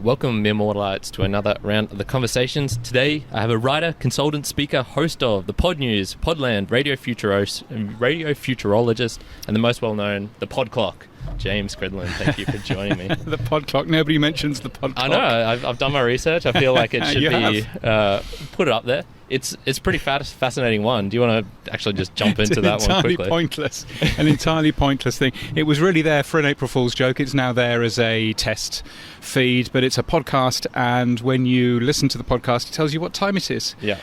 welcome mere mortalites to another round of the conversations. Today I have a writer, consultant, speaker, host of the Podnews, Podland, Radio Futurologist, and the most well-known, the Podclock, James Cridland. Thank you for joining me. The Podclock. Nobody mentions the Podclock. I know. I've done my research. I feel like it should be put it up there. It's a pretty fascinating one. Do you want to actually just jump into that one quickly? An entirely pointless thing. It was really there for an April Fool's joke. It's now there as a test feed, but it's a podcast, and when you listen to the podcast, it tells you what time it is. Yeah.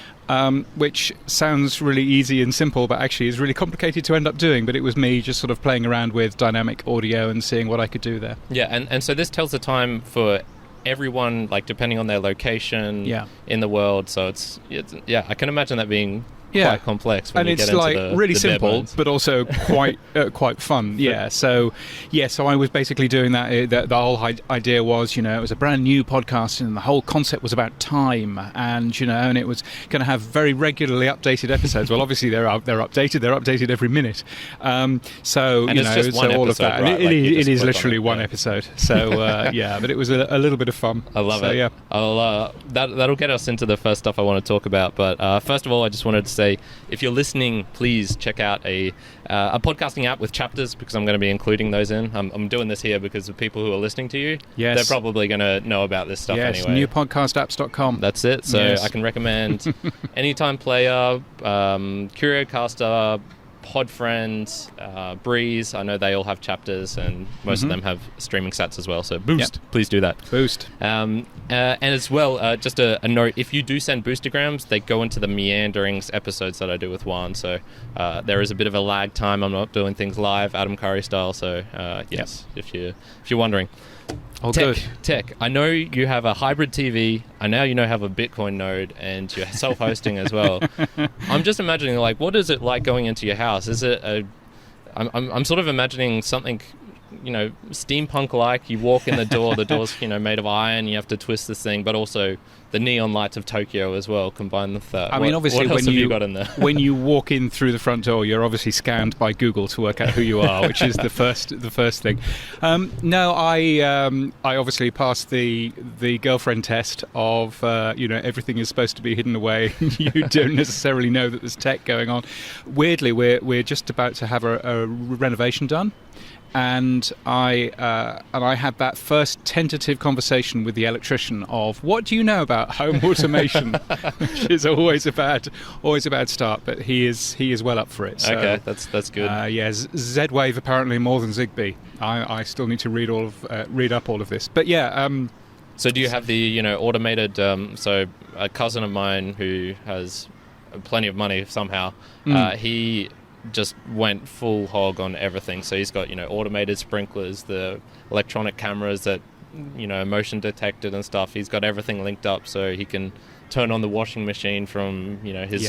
Which sounds really easy and simple, but actually is really complicated to end up doing. But it was me just sort of playing around with dynamic audio and seeing what I could do there. Yeah, and so this tells the time for everyone, like depending on their location in the world. So it's I can imagine that being quite complex when you get into and it's like really simple but also quite fun. So I was basically doing that. The whole idea was, it was a brand new podcast, and the whole concept was about time, and and it was going to have very regularly updated episodes. Well, obviously they're updated every minute. So and it's just one all episode, of that. Right? It is literally one episode. So but it was a little bit of fun. I love it. Yeah, that'll get us into the first stuff I want to talk about. But first of all, I just wanted to say, if you're listening, please check out a podcasting app with chapters, because I'm going to be including those in. I'm doing this here because the people who are listening to you, they're probably going to know about this stuff anyway. Yes, newpodcastapps.com. That's it. So I can recommend Anytime Player, Curiocaster, Podfriend, Breeze. I know they all have chapters, and most of them have streaming stats as well. So Boost, please do that. Boost. And as well, just a note, if you do send boostergrams, they go into the meanderings episodes that I do with Juan. So there is a bit of a lag time. I'm not doing things live, Adam Curry style. So if you're wondering. Tech. I know you have a hybrid TV. I know you have a Bitcoin node, and you're self-hosting as well. I'm just imagining, what is it like going into your house? Is it I'm sort of imagining something, steampunk-like. You walk in the door's made of iron. You have to twist this thing, but also the neon lights of Tokyo as well, combined with that. Obviously, what else have you got in there? When you walk in through the front door, you're obviously scanned by Google to work out who you are, which is the first thing. I obviously passed the girlfriend test of everything is supposed to be hidden away. You don't necessarily know that there's tech going on. Weirdly, we're just about to have a renovation done. And I had that first tentative conversation with the electrician of, what do you know about home automation, which is always a bad start. But he is well up for it. So, okay, that's good. Z-Wave apparently more than Zigbee. I still need to read up all of this. But so do you have the automated? So a cousin of mine who has plenty of money somehow, he just went full hog on everything. So he's got automated sprinklers, the electronic cameras that motion detected and stuff. He's got everything linked up, so he can turn on the washing machine from his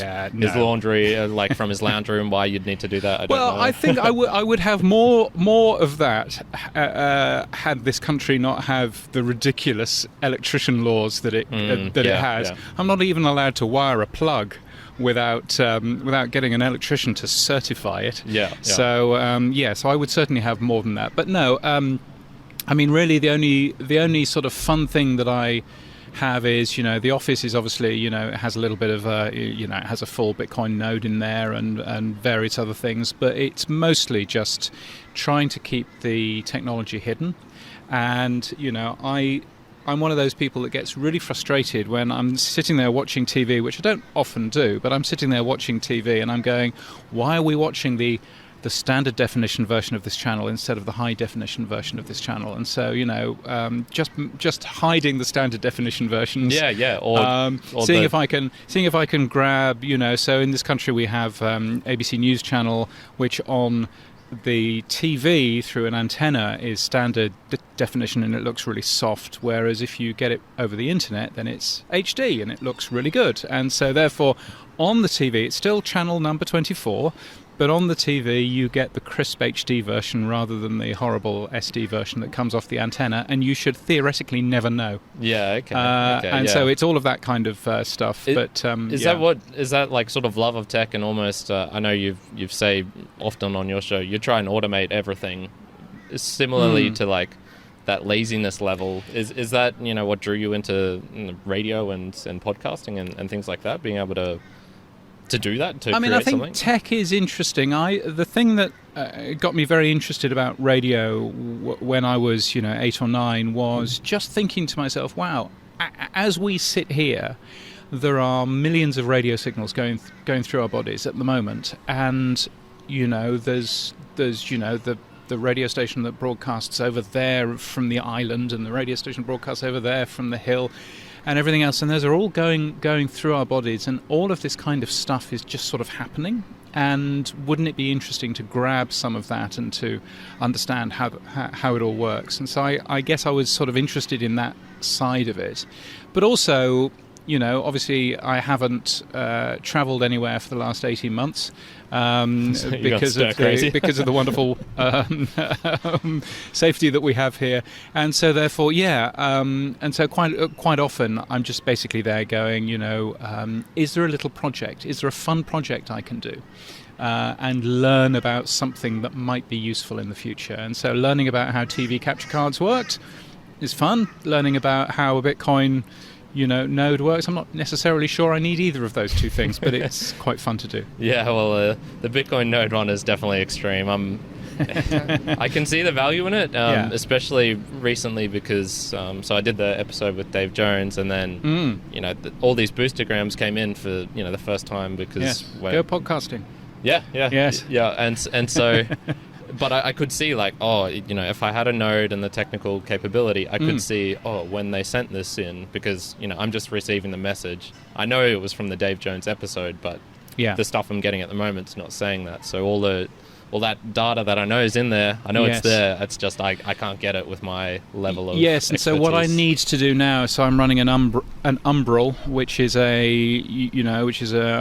laundry, from his lounge room. Why you'd need to do that, I don't know. I think I would have more of that had this country not have the ridiculous electrician laws that it has. Yeah. I'm not even allowed to wire a plug without getting an electrician to certify it. So I would certainly have more than that. But no, really the only sort of fun thing that I have is the office is obviously it has a little bit of it has a full Bitcoin node in there and various other things, but it's mostly just trying to keep the technology hidden. And I'm one of those people that gets really frustrated when I'm sitting there watching TV, which I don't often do, but I'm sitting there watching TV and I'm going, why are we watching the standard definition version of this channel instead of the high definition version of this channel? And so, just hiding the standard definition versions. Or seeing if I can grab, so in this country we have ABC News channel, which on the TV through an antenna is standard definition and it looks really soft, whereas if you get it over the internet then it's HD and it looks really good. And so therefore on the TV it's still channel number 24, but on the TV you get the crisp HD version rather than the horrible SD version that comes off the antenna, and you should theoretically never know. So it's all of that kind of stuff. Is that like sort of love of tech, and almost I know you've said often on your show you try and automate everything similarly to like that laziness level. Is that, what drew you into radio and podcasting and things like that, being able to do that, I think something? Tech is interesting. The thing that got me very interested about radio when I was 8 or 9 was just thinking to myself, wow, as we sit here, there are millions of radio signals going through our bodies at the moment, and there's the radio station that broadcasts over there from the island, and the radio station broadcasts over there from the hill, and everything else, and those are all going through our bodies, and all of this kind of stuff is just sort of happening. And wouldn't it be interesting to grab some of that and to understand how it all works? And so I guess I was sort of interested in that side of it, but also, obviously I haven't travelled anywhere for the last 18 months because of the wonderful safety that we have here, and so therefore, and so quite often I'm just basically there going, is there a little project? Is there a fun project I can do? And learn about something that might be useful in the future. And so learning about how TV capture cards worked is fun. Learning about how a Bitcoin node works. I'm not necessarily sure I need either of those two things, but it's quite fun to do. Yeah, well, the Bitcoin node one is definitely extreme. I can see the value in it, especially recently because so I did the episode with Dave Jones, and then all these boostergrams came in for the first time because go podcasting. And so. But I could see, if I had a node and the technical capability, I could see, when they sent this in, because, I'm just receiving the message. I know it was from the Dave Jones episode, but the stuff I'm getting at the moment's not saying that. So all that data that I know is in there, I know it's there. It's just I can't get it with my level of expertise. And so what I need to do now, so I'm running an Umbrel, which is a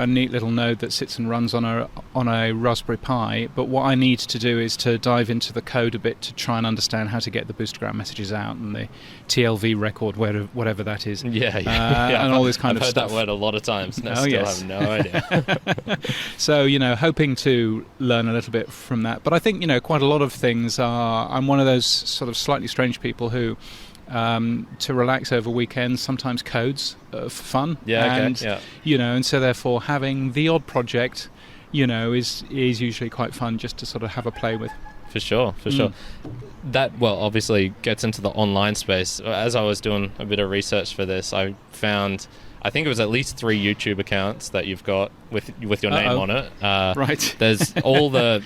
neat little node that sits and runs on a Raspberry Pi. But what I need to do is to dive into the code a bit to try and understand how to get the boostergram messages out and the TLV record, whatever that is. And all this kind of stuff. I've heard that word a lot of times, and I still have no idea. So, hoping to learn a little bit from that. But I think, quite a lot of things are... I'm one of those sort of slightly strange people who, to relax over weekends, sometimes codes for fun. And so therefore having the odd project, is usually quite fun just to sort of have a play with. For sure. That, obviously gets into the online space. As I was doing a bit of research for this, I found... I think it was at least 3 YouTube accounts that you've got with your name on it. Right. There's all the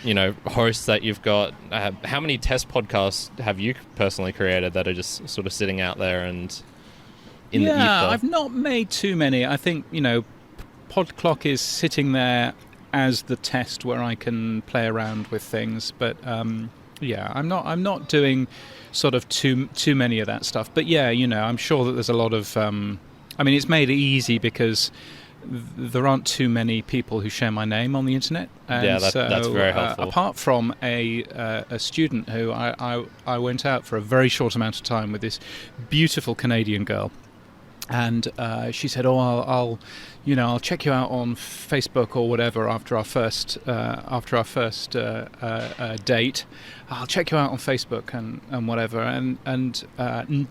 hosts that you've got. How many test podcasts have you personally created that are just sort of sitting out there and in the ether? I've not made too many. I think Podclock is sitting there as the test where I can play around with things. But I'm not doing sort of too many of that stuff. But I'm sure that there's a lot of. It's made easy because there aren't too many people who share my name on the internet. And that's very helpful. Apart from a student who I went out for a very short amount of time with this beautiful Canadian girl, and she said, I'll check you out on Facebook or whatever after our first date. I'll check you out on Facebook and whatever, and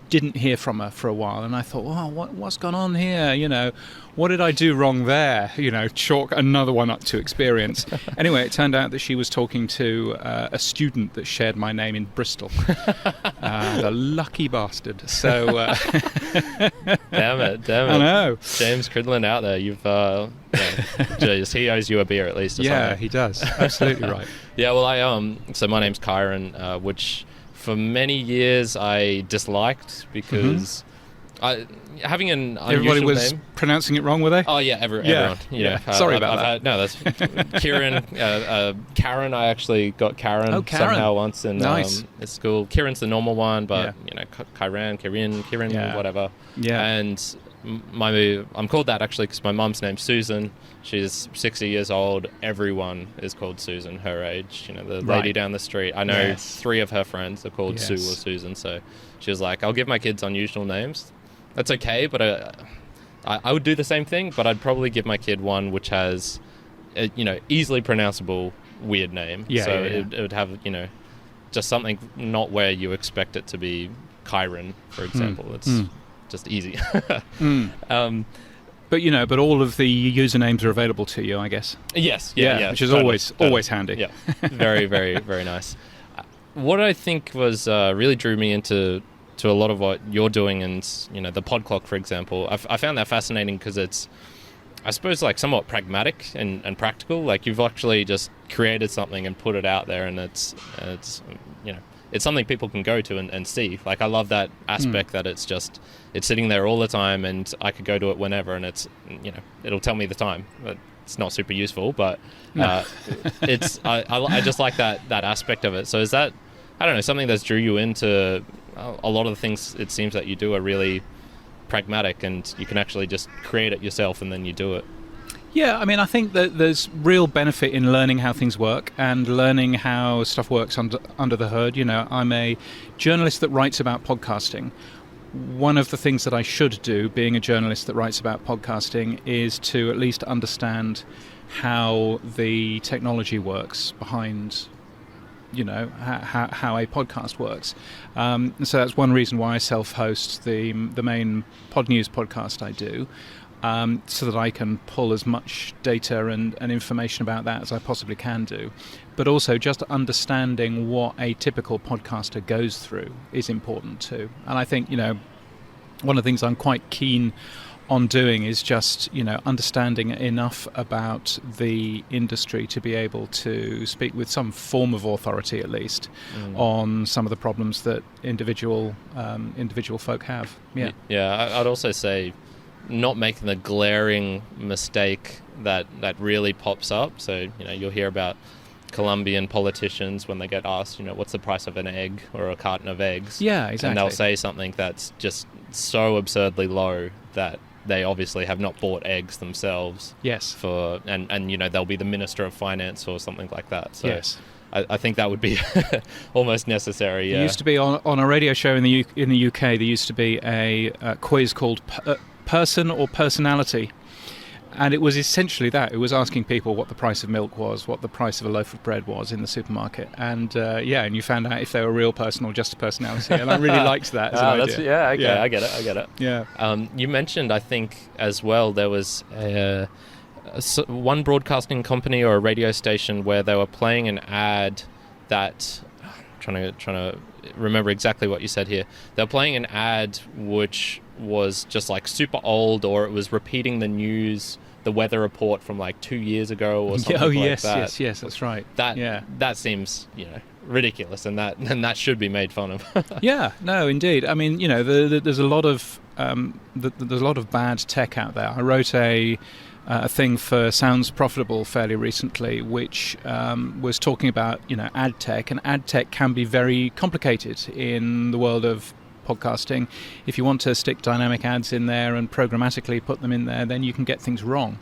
didn't hear from her for a while. And I thought, what's gone on here? What did I do wrong there? Chalk another one up to experience. Anyway, it turned out that she was talking to a student that shared my name in Bristol. The lucky bastard. So, damn it! I know. James Cridland out there. You've he owes you a beer at least. Or something. He does. Absolutely right. Yeah, well, so my name's Kyrin, which for many years I disliked because having an unusual everybody was name. Pronouncing it wrong, were they? Oh yeah, everyone. Sorry about that. That's Kyrin. Karen, I actually got Karen somehow once in school. Kieran's the normal one, but Kyrin, whatever. Yeah. And I'm called that actually because my mum's name's Susan. She's 60 years old. Everyone is called Susan her age. The lady down the street. I know 3 of her friends are called Sue or Susan. So she was like, I'll give my kids unusual names. That's okay, but I would do the same thing, but I'd probably give my kid one which has a, easily pronounceable weird name. It would have, just something not where you expect it to be Kyrin, for example. It's just easy. But all of the usernames are available to you, I guess. Yes, yeah, which is totally. always handy. Yeah, very, very, very nice. What I think was really drew me into a lot of what you're doing, and the Podclock, for example. I found that fascinating because it's, I suppose, like somewhat pragmatic and practical. Like you've actually just created something and put it out there, and it's something people can go to and see. Like I love that aspect that it's sitting there all the time, and I could go to it whenever, and it's it'll tell me the time. But it's not super useful, but it's I just like that aspect of it. So is that, I don't know, something that's drew you into a lot of the things it seems that you do are really pragmatic, and you can actually just create it yourself and then you do it. Yeah, I mean, I think that there's real benefit in learning how things work and learning how stuff works under the hood. I'm a journalist that writes about podcasting. One of the things that I should do, being a journalist that writes about podcasting, is to at least understand how the technology works behind how a podcast works. So that's one reason why I self-host the main Podnews podcast I do, so that I can pull as much data and information about that as I possibly can do. But also just understanding what a typical podcaster goes through is important too. And I think, one of the things I'm quite keen on doing is just, understanding enough about the industry to be able to speak with some form of authority, at least, on some of the problems that individual folk have. Yeah. Yeah, I'd also say not making the glaring mistake that really pops up. So, you'll hear about Colombian politicians when they get asked, what's the price of an egg or a carton of eggs? Yeah, exactly. And they'll say something that's just so absurdly low that they obviously have not bought eggs themselves. Yes. And they'll be the Minister of Finance or something like that. So yes. I think that would be almost necessary. Yeah. There used to be on a radio show in the UK. There used to be a quiz called Person or Personality, and it was essentially that. It was asking people what the price of milk was, what the price of a loaf of bread was in the supermarket, and and you found out if they were a real person or just a personality. And I really liked that as an idea. I get it. Yeah. You mentioned, I think, as well, there was one broadcasting company or a radio station where they were playing an ad that, trying to remember exactly what you said here. They were playing an ad which was just like super old, or it was repeating the weather report from like 2 years ago or something like that. Yes, that's right. That seems, ridiculous, and that should be made fun of. Yeah, no, indeed. I mean, there's a lot of bad tech out there. I wrote a thing for Sounds Profitable fairly recently, which was talking about ad tech, and ad tech can be very complicated in the world of podcasting. If you want to stick dynamic ads in there and programmatically put them in there, then you can get things wrong.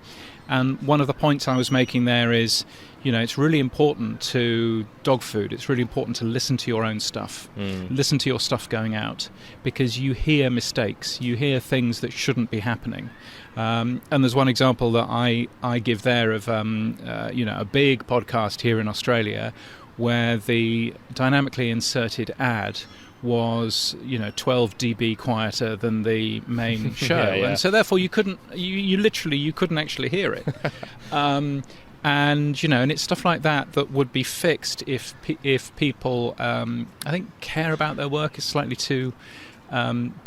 And one of the points I was making there is, it's really important to dog food. It's really important to listen to your own stuff, listen to your stuff going out, because you hear mistakes, you hear things that shouldn't be happening. And there's one example that I give there of, a big podcast here in Australia where the dynamically inserted ad was 12 dB quieter than the main show, and so therefore you couldn't actually hear it. And it's stuff like that would be fixed if people I think care about their work is slightly too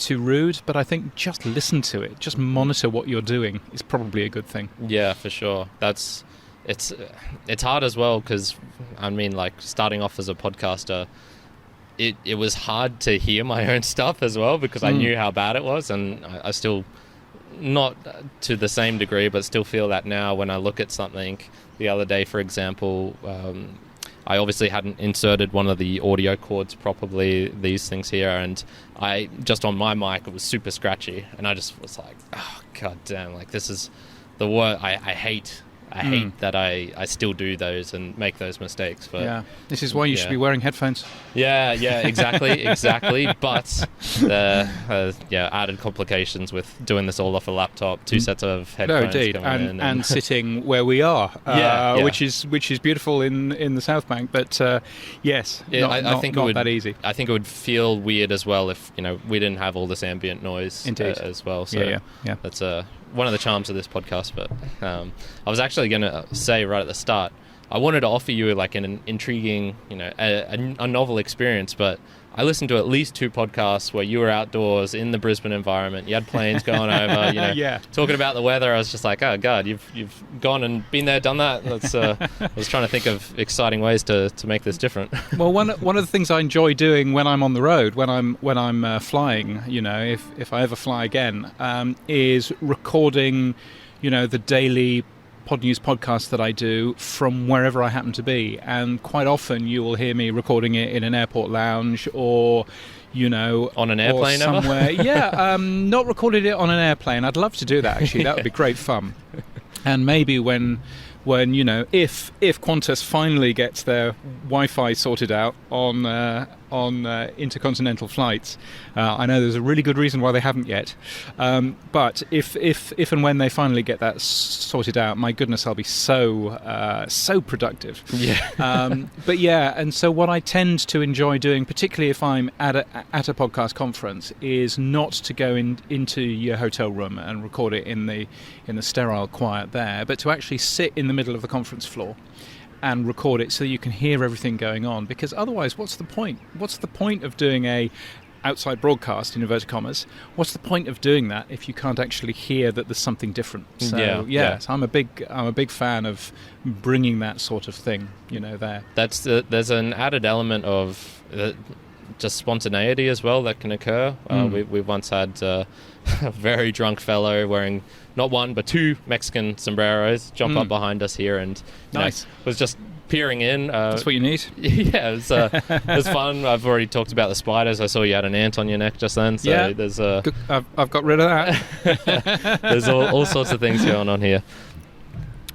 rude, but I think just listen to it, just monitor what you're doing is probably a good thing. Yeah, for sure. It's hard as well, because I mean, like, starting off as a podcaster, it was hard to hear my own stuff as well, because I knew how bad it was, and I still, not to the same degree, but still feel that now when I look at something. The other day, for example, I obviously hadn't inserted one of the audio cords properly, these things here, and I just on my mic, it was super scratchy, and I just was like, oh, god damn, like, this is the word. I hate I hate that I still do those and make those mistakes. But this is why you should be wearing headphones. Yeah, exactly. But added complications with doing this all off a laptop, 2 sets of headphones. No, indeed, and sitting where we are, which is beautiful in the South Bank. But I think not that easy. I think it would feel weird as well if we didn't have all this ambient noise as well. So that's one of the charms of this podcast. But I was actually going to say right at the start, I wanted to offer you like an intriguing, a novel experience, but I listened to at least 2 podcasts where you were outdoors in the Brisbane environment. You had planes going over, talking about the weather. I was just like, oh God, you've gone and been there, done that. I was trying to think of exciting ways to make this different. Well, one of the things I enjoy doing when I'm on the road, when I'm flying, if I ever fly again, is recording, the daily Podnews podcast that I do from wherever I happen to be, and quite often you will hear me recording it in an airport lounge or on an airplane or somewhere. Not recorded it on an airplane. I'd love to do that, actually. That would be great fun. And maybe when if Qantas finally gets their Wi-Fi sorted out on intercontinental flights, I know there's a really good reason why they haven't yet. But if and when they finally get that sorted out, my goodness, I'll be so productive. And so what I tend to enjoy doing, particularly if I'm at a podcast conference, is not to go into your hotel room and record it in the sterile quiet there, but to actually sit in the middle of the conference floor and record it so you can hear everything going on, because otherwise what's the point of doing a outside broadcast, in inverted commas? What's the point of doing that if you can't actually hear that there's something different? So so I'm a big fan of bringing that sort of thing there. There's an added element of just spontaneity as well that can occur. We once had a very drunk fellow wearing not 1 but 2 Mexican sombreros jump up behind us here and was just peering in. That's what you need. Yeah, it was fun. I've already talked about the spiders. I saw you had an ant on your neck just then. So there's I've got rid of that. There's all sorts of things going on here.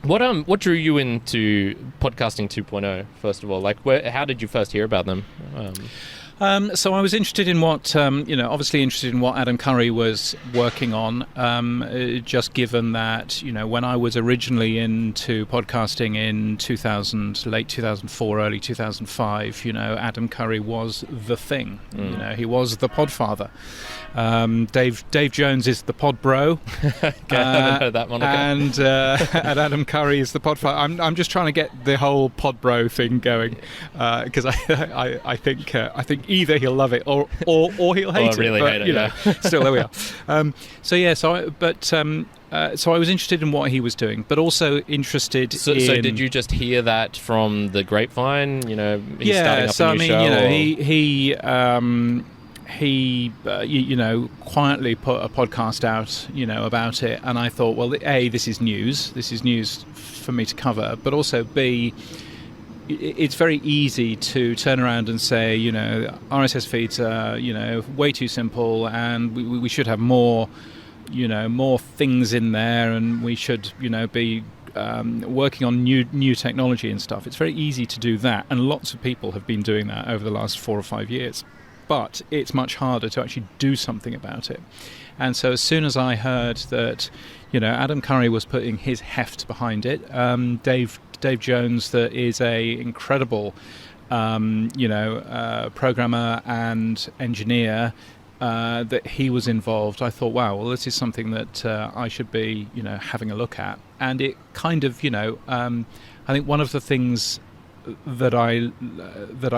What drew you into podcasting 2.0? First of all, how did you first hear about them? So I was interested in what, obviously interested in what Adam Curry was working on, just given that, when I was originally into podcasting in 2000, late 2004, early 2005, Adam Curry was the thing. He was the podfather. Dave Jones is the pod bro. That one and Adam Curry is the podfather. I'm just trying to get the whole pod bro thing going, because I think either he'll love it or he'll hate really it. But, still there we are. So I was interested in what he was doing, but also interested in... So did you just hear that from the grapevine? He's starting up a new show? He quietly put a podcast out, about it, and I thought, well, A, this is news for me to cover, but also B, it's very easy to turn around and say, RSS feeds are, way too simple, and we should have more things in there, and we should, be working on new technology and stuff. It's very easy to do that, and lots of people have been doing that over the last 4 or 5 years. But it's much harder to actually do something about it. And so as soon as I heard that, Adam Curry was putting his heft behind it, Dave Jones, that is a incredible, programmer and engineer, that he was involved, I thought, wow, well, this is something that I should be, having a look at. And it kind of, I think one of the things that I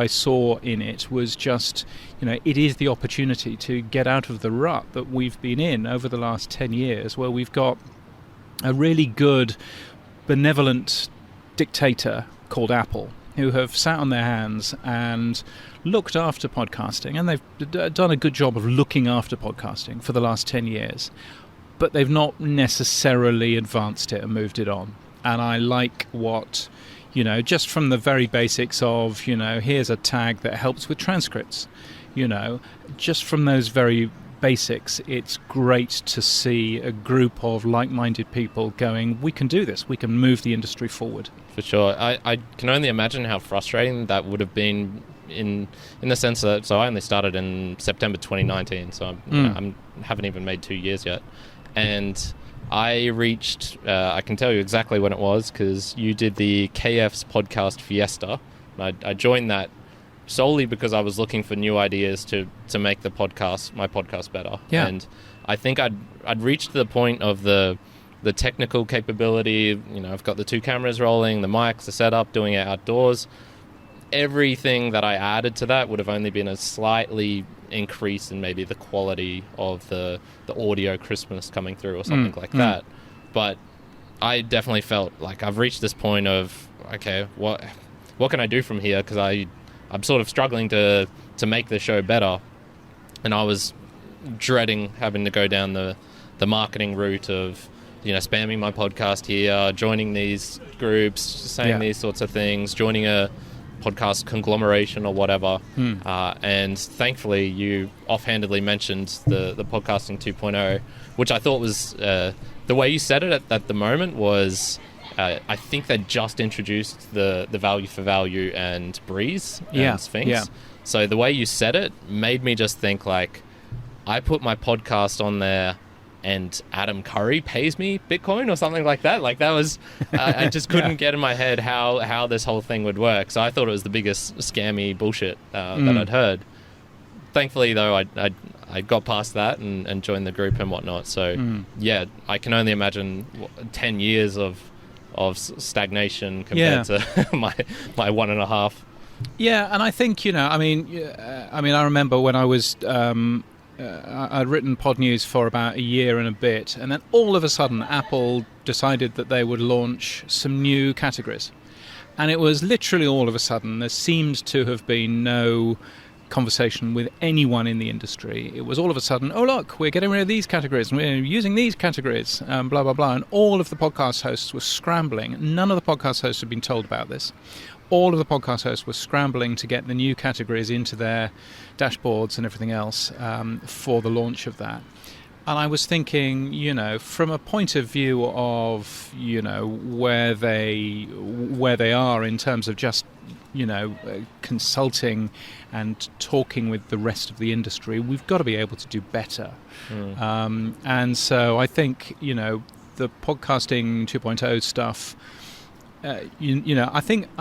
saw in it was just, it is the opportunity to get out of the rut that we've been in over the last 10 years, where we've got a really good, benevolent dictator called Apple, who have sat on their hands and looked after podcasting, and they've done a good job of looking after podcasting for the last 10 years, but they've not necessarily advanced it and moved it on. And I like what... just from the very basics of, here's a tag that helps with transcripts, just from those very basics, it's great to see a group of like-minded people going, we can do this, we can move the industry forward. For sure. I can only imagine how frustrating that would have been in the sense that, so I only started in September 2019, so I haven't even made 2 years yet. And I reached, I can tell you exactly when it was, because you did the KF's podcast Fiesta. I joined that solely because I was looking for new ideas to make my podcast better. Yeah. And I think I'd reached the point of the technical capability. I've got the 2 cameras rolling, the mics, the setup, doing it outdoors. Everything that I added to that would have only been a slightly increase in maybe the quality of the audio crispness coming through or something like that. But I definitely felt like I've reached this point of, okay, what can I do from here? Because I'm sort of struggling to make the show better. And I was dreading having to go down the marketing route of, spamming my podcast here, joining these groups, saying these sorts of things, joining a podcast conglomeration or whatever. And thankfully you offhandedly mentioned the podcasting 2.0, which I thought was the way you said it at the moment was I think they just introduced the value for value and Breeze and Sphinx. So the way you said it made me just think like, I put my podcast on there and Adam Curry pays me Bitcoin or something like that. Like that was, I just couldn't get in my head how this whole thing would work. So I thought it was the biggest scammy bullshit that I'd heard. Thankfully, though, I got past that and joined the group and whatnot. So yeah, I can only imagine 10 years of stagnation compared to my 1.5. Yeah, and I think I remember when I was. I'd written Podnews for about a year and a bit, and then all of a sudden Apple decided that they would launch some new categories. And it was literally all of a sudden. There seemed to have been no conversation with anyone in the industry. It was all of a sudden, oh look, we're getting rid of these categories and we're using these categories, blah, blah, blah. And all of the podcast hosts were scrambling. None of the podcast hosts had been told about this. All of the podcast hosts were scrambling to get the new categories into their dashboards and everything else for the launch of that. And I was thinking, from a point of view of, where they are in terms of just, consulting and talking with the rest of the industry, we've got to be able to do better. And so I think, the podcasting 2.0 stuff. I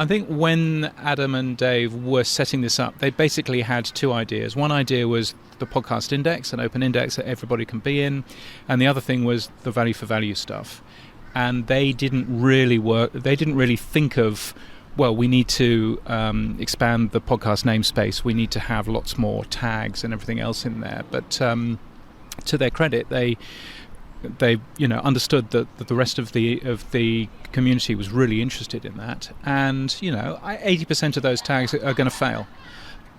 think when Adam and Dave were setting this up, they basically had 2 ideas. One idea was the podcast index, an open index that everybody can be in, and the other thing was the value for value stuff. And they didn't really think of, well, we need to expand the podcast namespace. We need to have lots more tags and everything else in there. But to their credit, they understood that the rest of the community was really interested in that, and 80% of those tags are going to fail,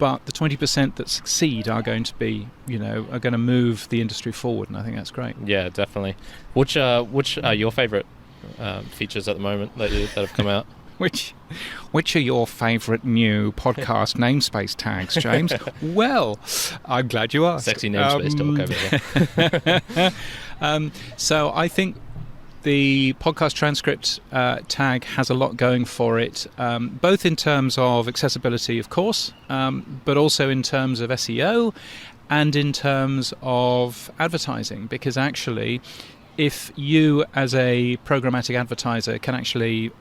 but the 20% that succeed are going to be are going to move the industry forward, and I think that's great. Yeah, definitely. Which are your favourite features at the moment that have come out? Which are your favourite new podcast namespace tags, James? Well, I'm glad you asked. Sexy namespace talk over there. So I think the podcast transcript tag has a lot going for it, both in terms of accessibility, of course, but also in terms of SEO and in terms of advertising, because actually if you as a programmatic advertiser can actually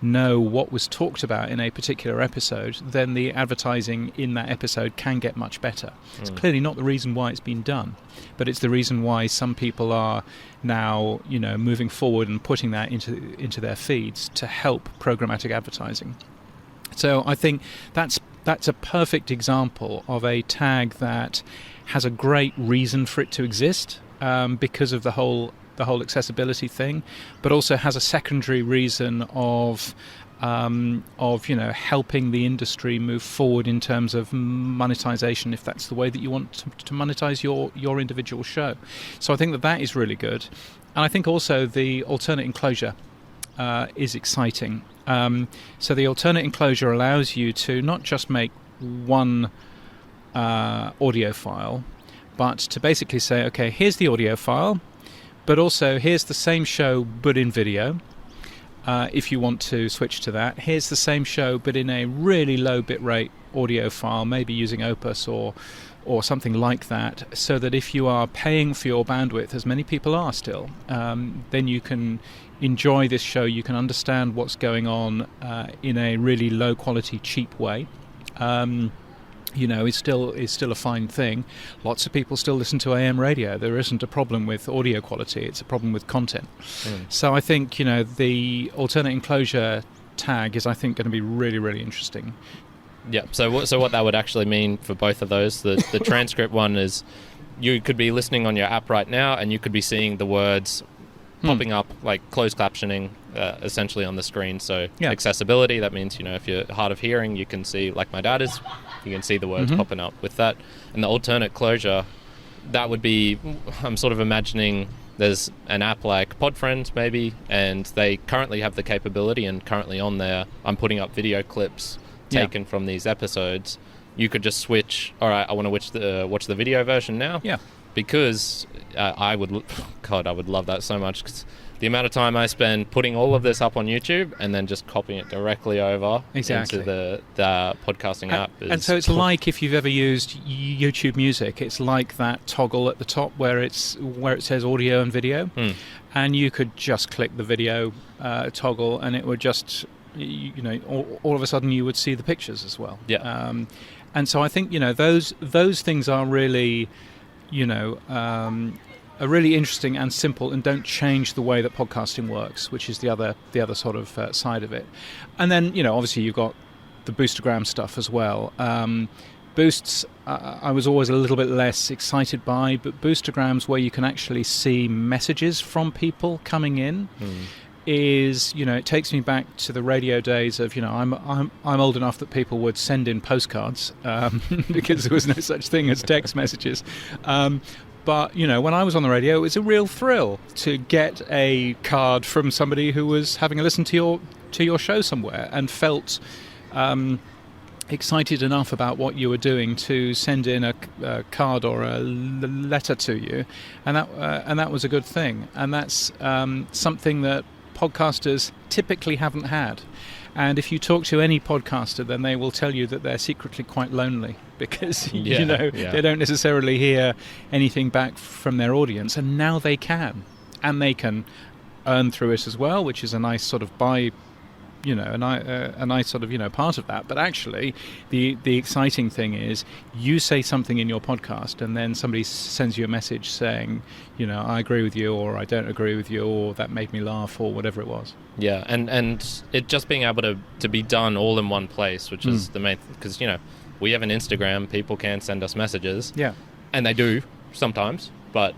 know what was talked about in a particular episode, then the advertising in that episode can get much better. It's clearly not the reason why it's been done, but it's the reason why some people are now moving forward and putting that into their feeds to help programmatic advertising. So I think that's a perfect example of a tag that has a great reason for it to exist, because of the whole accessibility thing, but also has a secondary reason of helping the industry move forward in terms of monetization, if that's the way that you want to monetize your individual show. So I think that is really good, and I think also the alternate enclosure is exciting. So the alternate enclosure allows you to not just make one audio file, but to basically say, okay, here's the audio file, but also here's the same show but in video. If you want to switch to that, here's the same show but in a really low bitrate audio file, maybe using Opus or something like that, so that if you are paying for your bandwidth, as many people are still, then you can enjoy this show. You can understand what's going on in a really low quality, cheap way. Is still a fine thing. Lots of people still listen to AM radio. There isn't a problem with audio quality, it's a problem with content. So I think the alternate enclosure tag is, I think, going to be really, really interesting. Yeah, so what that would actually mean for both of those, the transcript one is, you could be listening on your app right now and you could be seeing the words popping up, like closed captioning, essentially on the screen. So accessibility, that means, if you're hard of hearing, you can see, like my dad is, you can see the words popping up with that. And the alternate closure, that would be, I'm sort of imagining there's an app like Podfriend maybe, and they currently have the capability, and currently on there I'm putting up video clips taken from these episodes. You could just switch, all right, I want to watch the video version now. Yeah. Because I would love that so much, because the amount of time I spend putting all of this up on YouTube and then just copying it directly over into the podcasting app. And so it's like, if you've ever used YouTube Music, it's like that toggle at the top where it says audio and video, and you could just click the video toggle, and it would just, all of a sudden you would see the pictures as well. Yeah. And so I think those things are really, are really interesting and simple, and don't change the way that podcasting works, which is the other sort of side of it. And then obviously you've got the Boostergram stuff as well. Boosts, I was always a little bit less excited by, but Boostergrams where you can actually see messages from people coming in. Is it takes me back to the radio days of I'm old enough that people would send in postcards because there was no such thing as text messages, but when I was on the radio, it was a real thrill to get a card from somebody who was having a listen to your show somewhere and felt excited enough about what you were doing to send in a card or a letter to you, and that was a good thing, and that's something that podcasters typically haven't had. And if you talk to any podcaster, then they will tell you that they're secretly quite lonely because they don't necessarily hear anything back from their audience, and now they can, and they can earn through it as well, which is a nice sort of a nice sort of part of that. But actually the exciting thing is, you say something in your podcast and then somebody sends you a message saying I agree with you, or I don't agree with you, or that made me laugh, or whatever it was. Yeah, and it just being able to be done all in one place, which is the main, because we have an Instagram, people can send us messages, and they do sometimes, but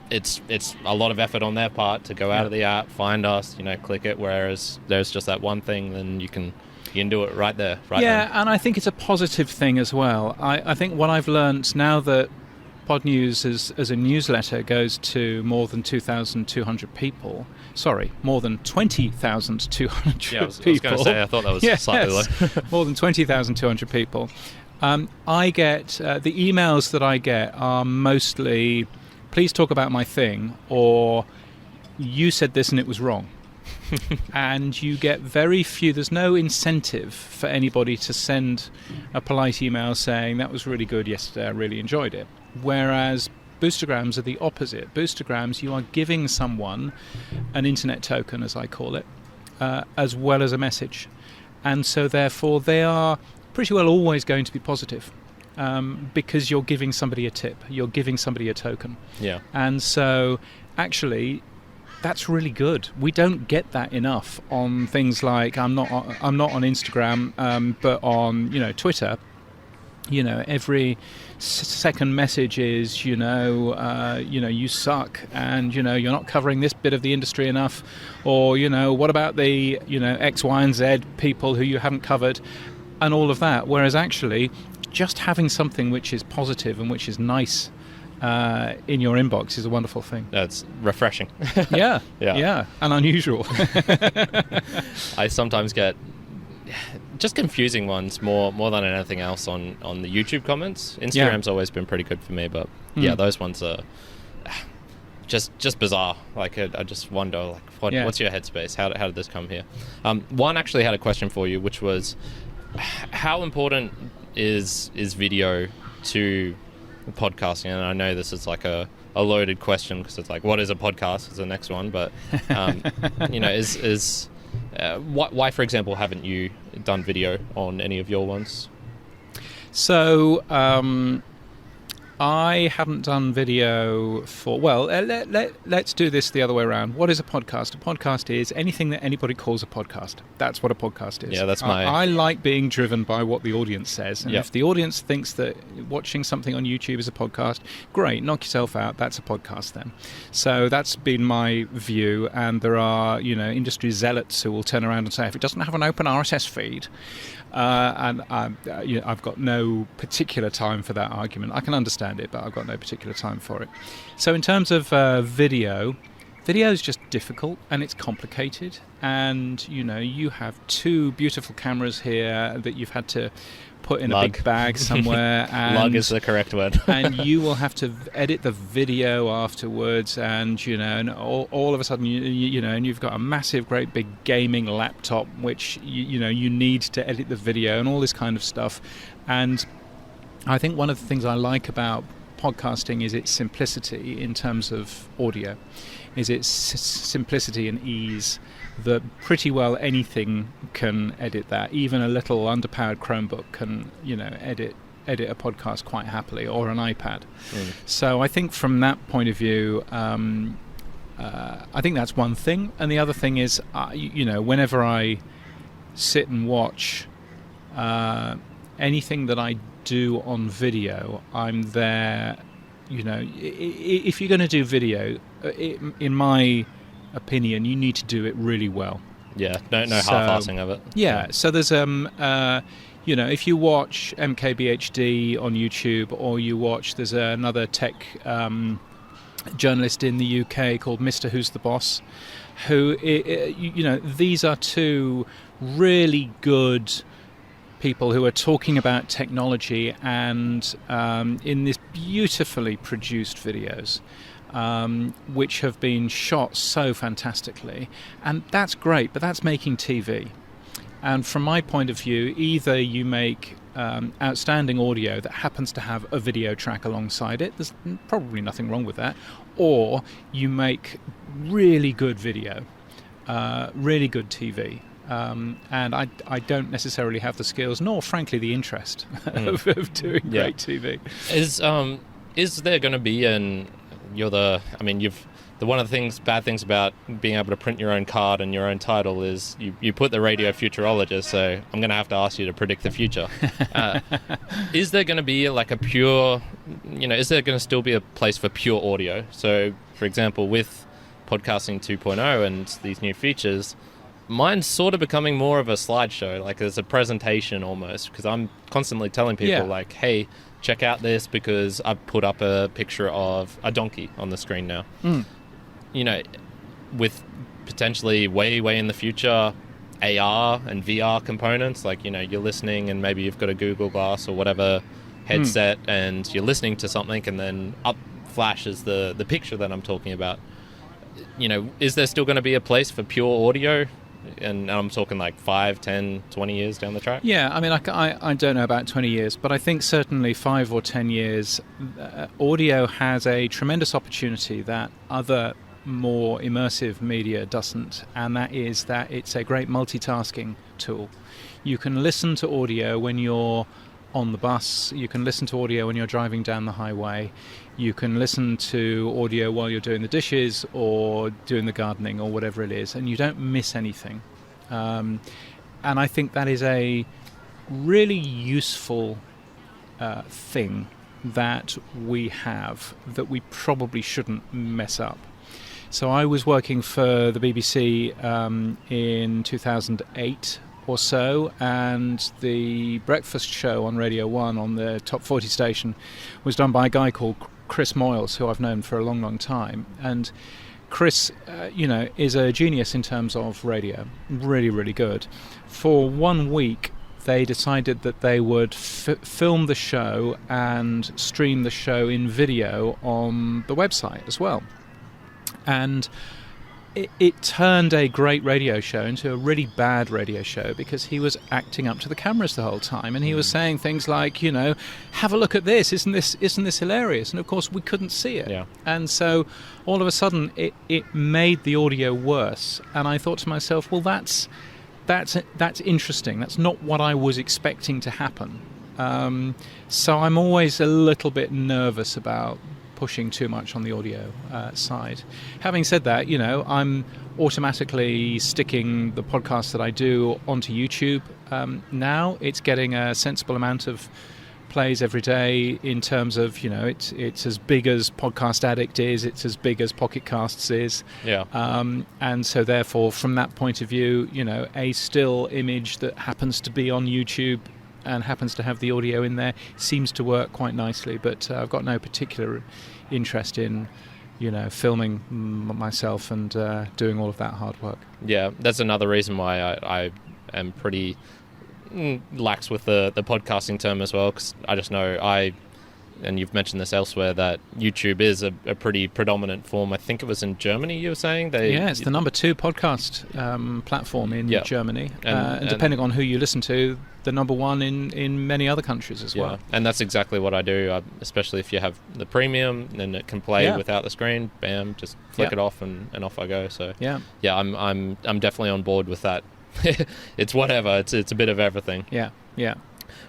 it's a lot of effort on their part to go out of the app, find us, click it, whereas there's just that one thing, then you can do it right there. And I think it's a positive thing as well. I think what I've learned now that Podnews as a newsletter goes to more than 2,200 people. Sorry, more than 20,200 people. I was going to say, I thought that was slightly low. More than 20,200 people. I get, the emails that I get are mostly, please talk about my thing, or you said this and it was wrong. And you get very few, there's no incentive for anybody to send a polite email saying that was really good yesterday, I really enjoyed it. Whereas Boostergrams are the opposite. Boostergrams, you are giving someone an internet token, as I call it, as well as a message. And so therefore they are pretty well always going to be positive. Because you're giving somebody a tip, you're giving somebody a token. Yeah. And so actually that's really good. We don't get that enough on things like, I'm not on Instagram, but on Twitter. Every second message is you suck, and you're not covering this bit of the industry enough, or what about the X, Y, and Z people who you haven't covered, and all of that. Whereas actually, just having something which is positive and which is nice in your inbox is a wonderful thing. That's refreshing. Yeah, and unusual. I sometimes get just confusing ones more than anything else on the YouTube comments. Instagram's always been pretty good for me, but those ones are just bizarre. Like I just wonder, like, what's your headspace? How did this come here? One actually had a question for you, which was, how important is video to podcasting? And I know this is like a loaded question, because it's like, what is a podcast is the next one, but why, for example, haven't you done video on any of your ones? So I haven't done video for... Well, let's do this the other way around. What is a podcast? A podcast is anything that anybody calls a podcast. That's what a podcast is. Yeah, that's my... I like being driven by what the audience says. And if the audience thinks that watching something on YouTube is a podcast, great, knock yourself out. That's a podcast then. So that's been my view. And there are, industry zealots who will turn around and say, if it doesn't have an open RSS feed... and I've got no particular time for that argument. I can understand it, but I've got no particular time for it. So in terms of video is just difficult and it's complicated. And, you have two beautiful cameras here that you've had to put in a big bag somewhere. And, lug is the correct word. and you will have to edit the video afterwards, and and all of a sudden and you've got a massive, great big gaming laptop which you need to edit the video and all this kind of stuff. And I think one of the things I like about podcasting is its simplicity in terms of audio, is its simplicity and ease. That pretty well anything can edit that. Even a little underpowered Chromebook can, edit a podcast quite happily, or an iPad. So I think from that point of view, I think that's one thing. And the other thing is, whenever I sit and watch anything that I do on video, I'm there. If you're going to do video, in my opinion, you need to do it really well. No half-assing of it. So there's if you watch MKBHD on YouTube, or there's another tech journalist in the UK called Mr. Who's the Boss, who these are two really good people who are talking about technology and in this beautifully produced videos. Which have been shot so fantastically, and that's great, but that's making TV. And from my point of view, either you make outstanding audio that happens to have a video track alongside it, there's probably nothing wrong with that, or you make really good video, really good TV. And I don't necessarily have the skills, nor frankly the interest of doing great TV. Is there going to be one of the bad things about being able to print your own card and your own title is you put the Radio Futurologist, so I'm going to have to ask you to predict the future. Is there going to be like a pure, is there going to still be a place for pure audio? So, for example, with Podcasting 2.0 and these new features, mine's sort of becoming more of a slideshow, like there's a presentation almost, because I'm constantly telling people like, hey, check out this because I've put up a picture of a donkey on the screen now. With potentially way in the future AR and VR components, like, you're listening and maybe you've got a Google Glass or whatever headset and you're listening to something and then up flashes the picture that I'm talking about. Is there still going to be a place for pure audio? And I'm talking like 5, 10, 20 years down the track? Yeah, I mean, I don't know about 20 years, but I think certainly 5 or 10 years, audio has a tremendous opportunity that other more immersive media doesn't, and that is that it's a great multitasking tool. You can listen to audio when you're on the bus, you can listen to audio when you're driving down the highway, you can listen to audio while you're doing the dishes or doing the gardening or whatever it is, and you don't miss anything. And I think that is a really useful thing that we have that we probably shouldn't mess up. So I was working for the BBC in 2008 or so, and the breakfast show on Radio 1 on the Top 40 station was done by a guy called Chris Moyles, who I've known for a long time. And Chris, is a genius in terms of radio. Really, really good. For 1 week, they decided that they would film the show and stream the show in video on the website as well. And it turned a great radio show into a really bad radio show because he was acting up to the cameras the whole time, and he was saying things like, have a look at this, isn't this hilarious? And of course we couldn't see it. Yeah. And so all of a sudden it made the audio worse, and I thought to myself, well, that's interesting. That's not what I was expecting to happen. So I'm always a little bit nervous about pushing too much on the audio side. Having said that, I'm automatically sticking the podcast that I do onto YouTube now. It's getting a sensible amount of plays every day in terms of, it's as big as Podcast Addict is, it's as big as Pocket Casts is. Yeah. And so therefore, from that point of view, a still image that happens to be on YouTube and happens to have the audio in there seems to work quite nicely. But I've got no particular interest in, filming myself and doing all of that hard work. Yeah, that's another reason why I am pretty lax with the podcasting term as well, because I just know and you've mentioned this elsewhere, that YouTube is a pretty predominant form. I think it was in Germany you were saying? It's the number 2 podcast platform in Germany. And depending on who you listen to, the number 1 in many other countries as well. And that's exactly what I do, especially if you have the premium, and it can play without the screen. Bam, just flick it off and off I go. So I'm definitely on board with that. It's whatever. It's a bit of everything. Yeah.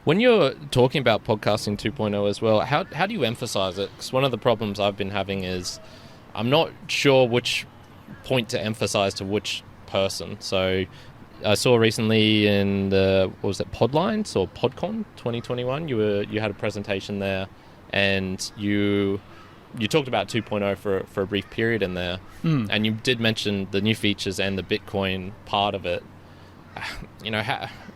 When you're talking about podcasting 2.0 as well, how do you emphasize it? Because one of the problems I've been having is I'm not sure which point to emphasize to which person. So I saw recently in Podland or PodCon 2021, you had a presentation there, and you talked about 2.0 for a brief period in there, and you did mention the new features and the Bitcoin part of it.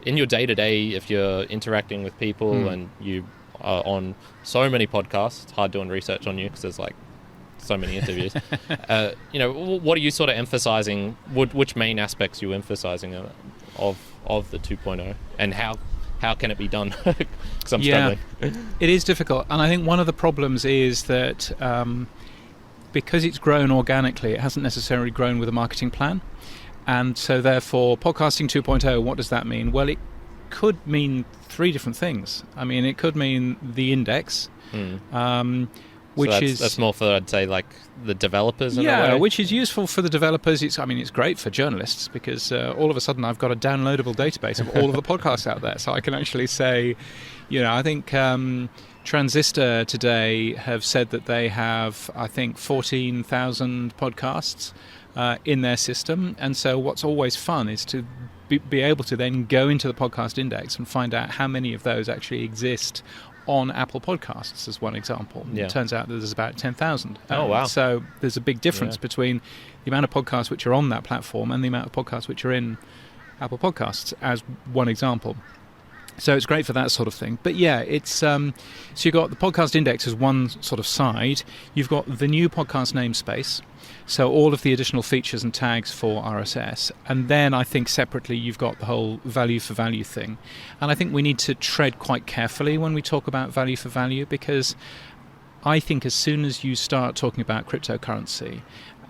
In your day-to-day, if you're interacting with people and you are on so many podcasts, it's hard doing research on you because there's so many interviews. What are you sort of emphasizing? Which main aspects are you emphasizing of the 2.0, and how can it be done? Because I'm struggling. It is difficult, and I think one of the problems is that because it's grown organically, it hasn't necessarily grown with a marketing plan. And so therefore, podcasting 2.0, what does that mean? Well, it could mean 3 different things. I mean, it could mean the index, which that's more for, I'd say, the developers in a way? Which is useful for the developers. It's great for journalists because all of a sudden I've got a downloadable database of all of the podcasts out there. So I can actually say, I think Transistor today have said that they have, 14,000 podcasts in their system, and so what's always fun is to be able to then go into the podcast index and find out how many of those actually exist on Apple Podcasts, as one example. It turns out that there's about 10,000. Oh, wow. So there's a big difference between the amount of podcasts which are on that platform and the amount of podcasts which are in Apple Podcasts, as one example. So it's great for that sort of thing. But it's so you've got the podcast index as one sort of side. You've got the new podcast namespace, so all of the additional features and tags for RSS. And then I think separately you've got the whole value for value thing. And I think we need to tread quite carefully when we talk about value for value, because I think as soon as you start talking about cryptocurrency,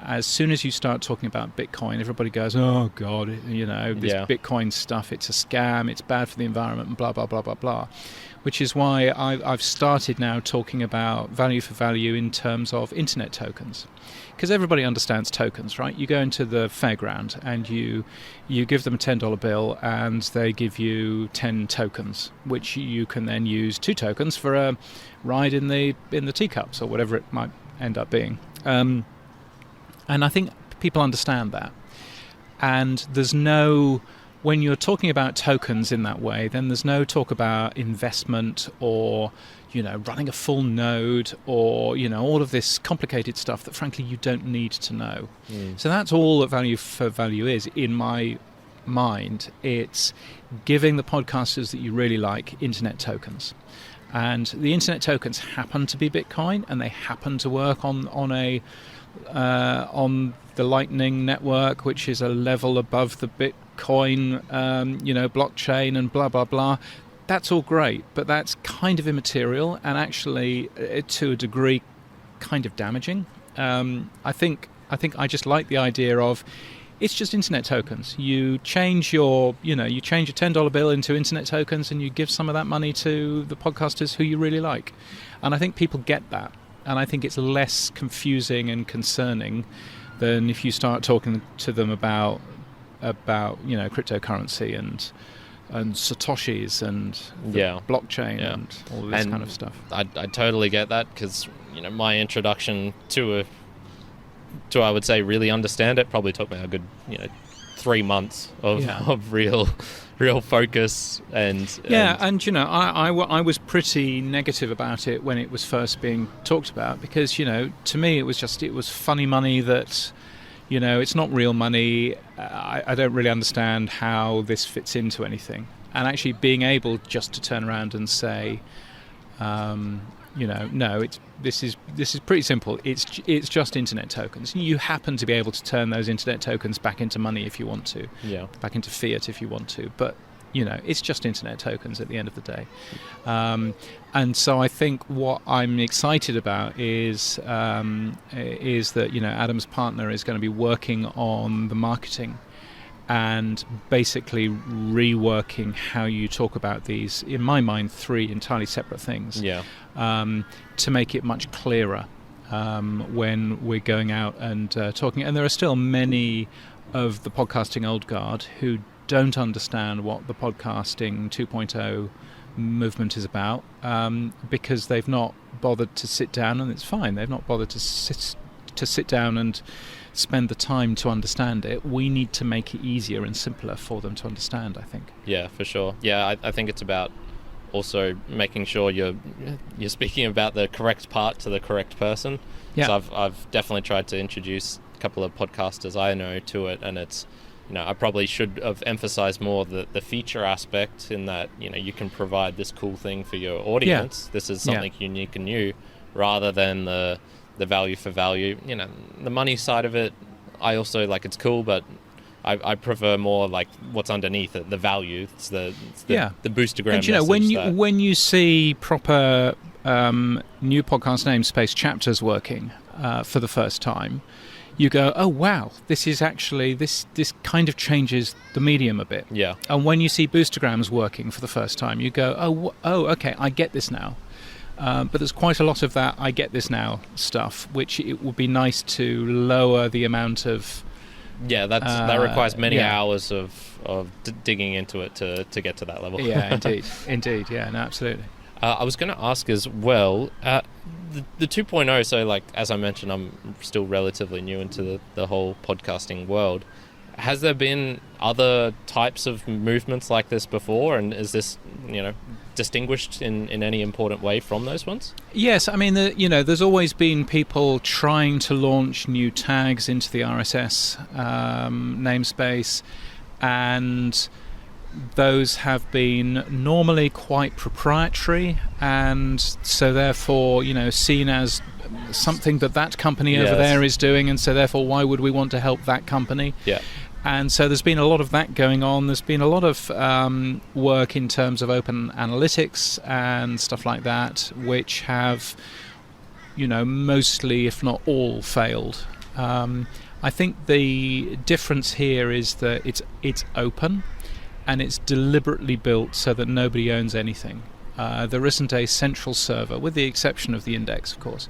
as soon as you start talking about Bitcoin, everybody goes, oh, God, this Bitcoin stuff, it's a scam, it's bad for the environment, and blah, blah, blah, blah, blah. Which is why I've started now talking about value for value in terms of internet tokens. Because everybody understands tokens, right? You go into the fairground and you give them a $10 bill and they give you 10 tokens, which you can then use 2 tokens for a ride in the teacups or whatever it might end up being. And I think people understand that. And when you're talking about tokens in that way, then there's no talk about investment or, running a full node or, all of this complicated stuff that, frankly, you don't need to know. So that's all that value for value is, in my mind. It's giving the podcasters that you really like internet tokens. And the internet tokens happen to be Bitcoin, and they happen to work on the Lightning network, which is a level above the Bitcoin, blockchain and blah, blah, blah. That's all great, but that's kind of immaterial and actually, to a degree, kind of damaging. I think I just like the idea of it's just internet tokens. You change your $10 bill into internet tokens and you give some of that money to the podcasters who you really like. And I think people get that. And I think it's less confusing and concerning than if you start talking to them about cryptocurrency and Satoshis and blockchain and all this kind of stuff. I totally get that because my introduction to I would say really understand it probably took me a good 3 months of real focus and I was pretty negative about it when it was first being talked about because to me it was funny money that. It's not real money. I don't really understand how this fits into anything. And actually being able just to turn around and say, no, this is pretty simple. It's just internet tokens. You happen to be able to turn those internet tokens back into money if you want to, back into fiat if you want to. But it's just internet tokens at the end of the day. And so I think what I'm excited about is that, Adam's partner is going to be working on the marketing and basically reworking how you talk about these, in my mind, 3 entirely separate things to make it much clearer when we're going out and talking. And there are still many of the podcasting old guard who don't understand what the podcasting 2.0 movement is about because they've not bothered to sit down, and it's fine. They've not bothered to sit down and spend the time to understand it. We need to make it easier and simpler for them to understand, I think. Yeah, for sure. Yeah, I think it's about also making sure you're speaking about the correct part to the correct person. Yeah. So I've definitely tried to introduce a couple of podcasters I know to it, and it's I probably should have emphasized more the feature aspect in that, you can provide this cool thing for your audience. Yeah. This is something unique and new, rather than the value for value. The money side of it, I also like. It's cool, but I prefer more like what's underneath it, the value. It's the boostergram. And when you see proper new podcast namespace chapters working for the first time, you go, oh wow, this is actually this kind of changes the medium a bit. Yeah. And when you see boostergrams working for the first time, you go, oh, okay, I get this now. But there's quite a lot of that I get this now stuff, which it would be nice to lower the amount of. Yeah, that requires many hours of digging into it to get to that level. Yeah, indeed. Yeah, no, absolutely. I was going to ask as well, the 2.0, so like as I mentioned, I'm still relatively new into the whole podcasting world. Has there been other types of movements like this before, and is this, distinguished in any important way from those ones? Yes, I mean, there's always been people trying to launch new tags into the RSS namespace, and those have been normally quite proprietary, and so therefore, seen as something that company over there is doing, and so therefore, why would we want to help that company? Yeah. And so there's been a lot of that going on. There's been a lot of work in terms of open analytics and stuff like that, which have, mostly, if not all, failed. I think the difference here is that it's open, and it's deliberately built so that nobody owns anything. There isn't a central server, with the exception of the index, of course.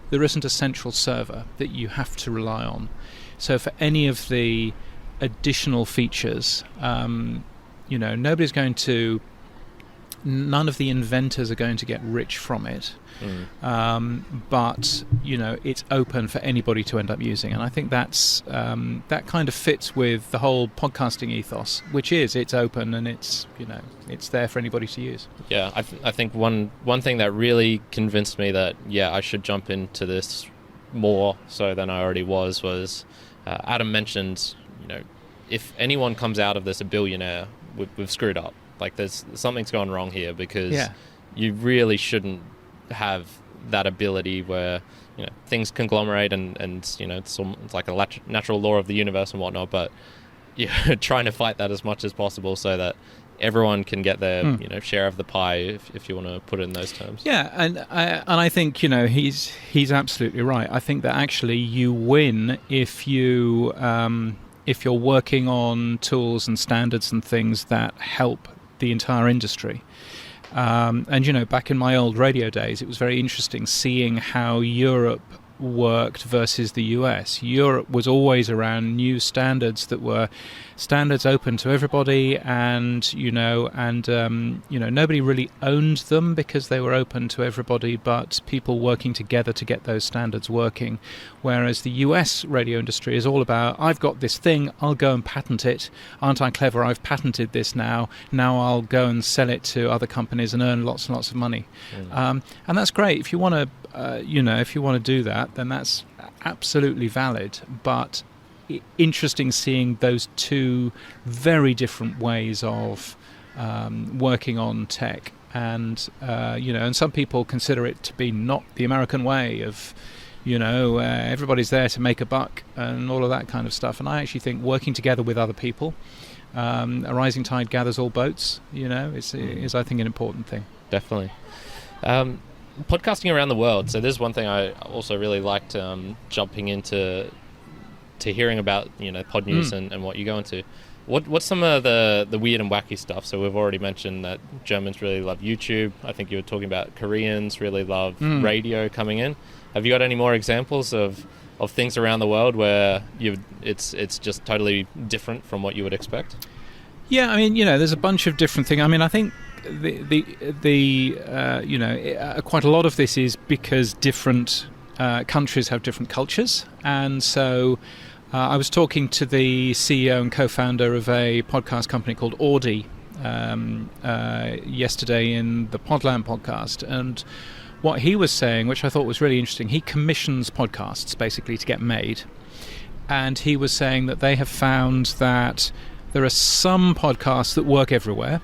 There isn't a central server that you have to rely on. So for any of the additional features, nobody's going to. None of the inventors are going to get rich from it. But it's open for anybody to end up using, and I think that's that kind of fits with the whole podcasting ethos, which is it's open and it's there for anybody to use. Yeah, I think one thing that really convinced me that I should jump into this more so than I already was Adam mentioned if anyone comes out of this a billionaire, we've screwed up. Like something's gone wrong here, because you really shouldn't have that ability where things conglomerate and it's like a natural law of the universe and whatnot. But you're trying to fight that as much as possible so that everyone can get their share of the pie, if you want to put it in those terms. Yeah, and I think he's absolutely right. I think that actually you win if you're working on tools and standards and things that help the entire industry. And back in my old radio days, it was very interesting seeing how Europe worked versus the US. Europe was always around new standards that were standards open to everybody, and nobody really owned them because they were open to everybody, but people working together to get those standards working. Whereas the US radio industry is all about, I've got this thing, I'll go and patent it. Aren't I clever? I've patented this now I'll go and sell it to other companies and earn lots and lots of money. And that's great. If you want to if you want to do that, then that's absolutely valid. But interesting seeing those two very different ways of working on tech, and and some people consider it to be not the American way of everybody's there to make a buck and all of that kind of stuff. And I actually think working together with other people, a rising tide gathers all boats. Is I think an important thing. Definitely. Podcasting around the world. So there's one thing I also really liked jumping into hearing about Podnews and what you go into. What's some of the weird and wacky stuff? So we've already mentioned that Germans really love YouTube. I think you were talking about Koreans really love radio coming in. Have you got any more examples of things around the world where it's just totally different from what you would expect? Yeah, I mean, there's a bunch of different things. I mean, I think quite a lot of this is because different countries have different cultures, and so I was talking to the CEO and co-founder of a podcast company called Audi yesterday in the Podland podcast, and what he was saying, which I thought was really interesting, he commissions podcasts basically to get made, and he was saying that they have found that there are some podcasts that work everywhere.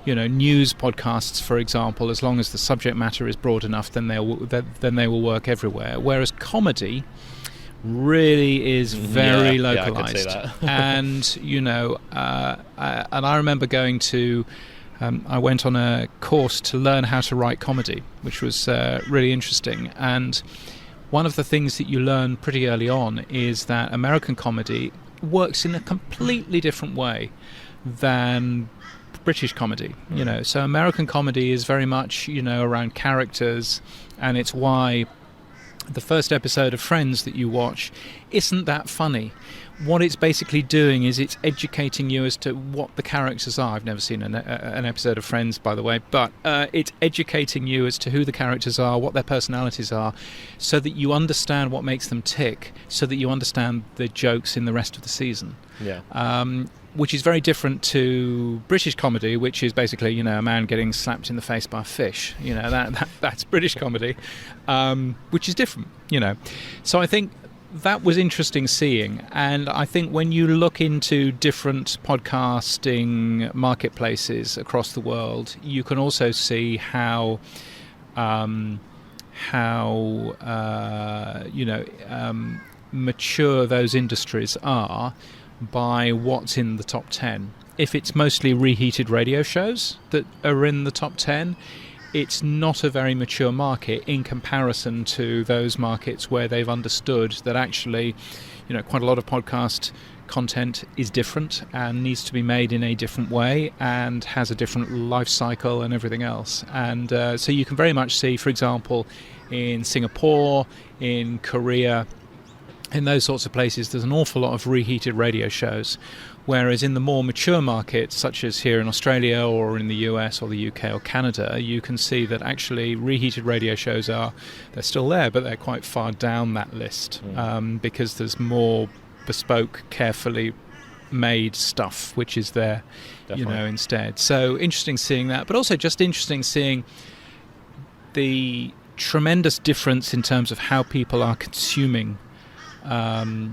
News podcasts, for example, as long as the subject matter is broad enough, then they will work everywhere. Whereas comedy really is very localized. Yeah, I can see that. And I remember going to, I went on a course to learn how to write comedy, which was really interesting. And one of the things that you learn pretty early on is that American comedy works in a completely different way than British comedy. So American comedy is very much around characters, and it's why the first episode of Friends that you watch isn't that funny. What it's basically doing is it's educating you as to what the characters are. I've never seen an episode of Friends, by the way, but it's educating you as to who the characters are, what their personalities are, so that you understand what makes them tick, so that you understand the jokes in the rest of the season. Yeah. Which is very different to British comedy, which is basically, a man getting slapped in the face by a fish. That's British comedy, which is different, So I think that was interesting seeing. And I think when you look into different podcasting marketplaces across the world, you can also see how mature those industries are by what's in the top 10. If it's mostly reheated radio shows that are in the top 10, it's not a very mature market in comparison to those markets where they've understood that actually, quite a lot of podcast content is different and needs to be made in a different way and has a different life cycle and everything else. And so you can very much see, for example, in Singapore, in Korea, in those sorts of places, there's an awful lot of reheated radio shows, whereas in the more mature markets, such as here in Australia or in the US or the UK or Canada, you can see that actually reheated radio shows they're still there, but they're quite far down that list, because there's more bespoke, carefully made stuff which is there, instead. So interesting seeing that, but also just interesting seeing the tremendous difference in terms of how people are consuming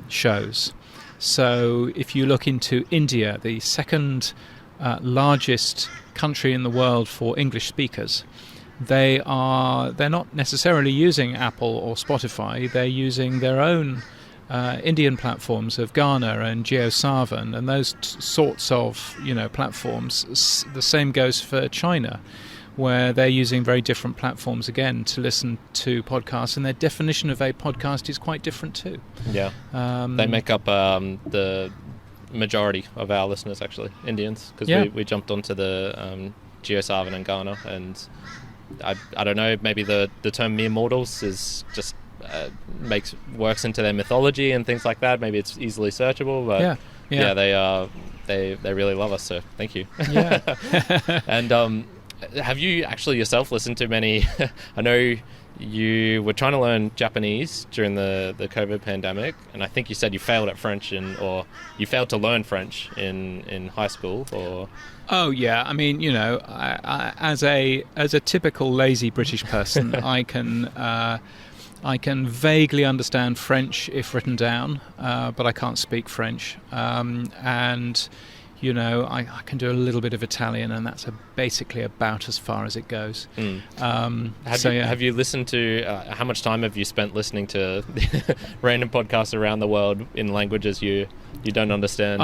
shows. So if you look into India, the second largest country in the world for English speakers, they're not necessarily using Apple or Spotify. They're using their own Indian platforms of Ghana and JioSaavn and those sorts of platforms. The same goes for China, where they're using very different platforms again to listen to podcasts, and their definition of a podcast is quite different too. Yeah, they make up the majority of our listeners, actually, Indians, because we jumped onto the JioSaavn in Ghana, and I don't know, maybe the term mere mortals is just works into their mythology and things like that. Maybe it's easily searchable, but they really love us, so thank you. And have you actually yourself listened to many? I know you were trying to learn Japanese during the COVID pandemic, and I think you said you failed at French, or you failed to learn French in high school, or... Oh yeah, I mean, I, as a typical lazy British person, I can vaguely understand French if written down, but I can't speak French, and I can do a little bit of Italian, and that's basically about as far as it goes. Have you listened to, how much time have you spent listening to random podcasts around the world in languages you don't understand?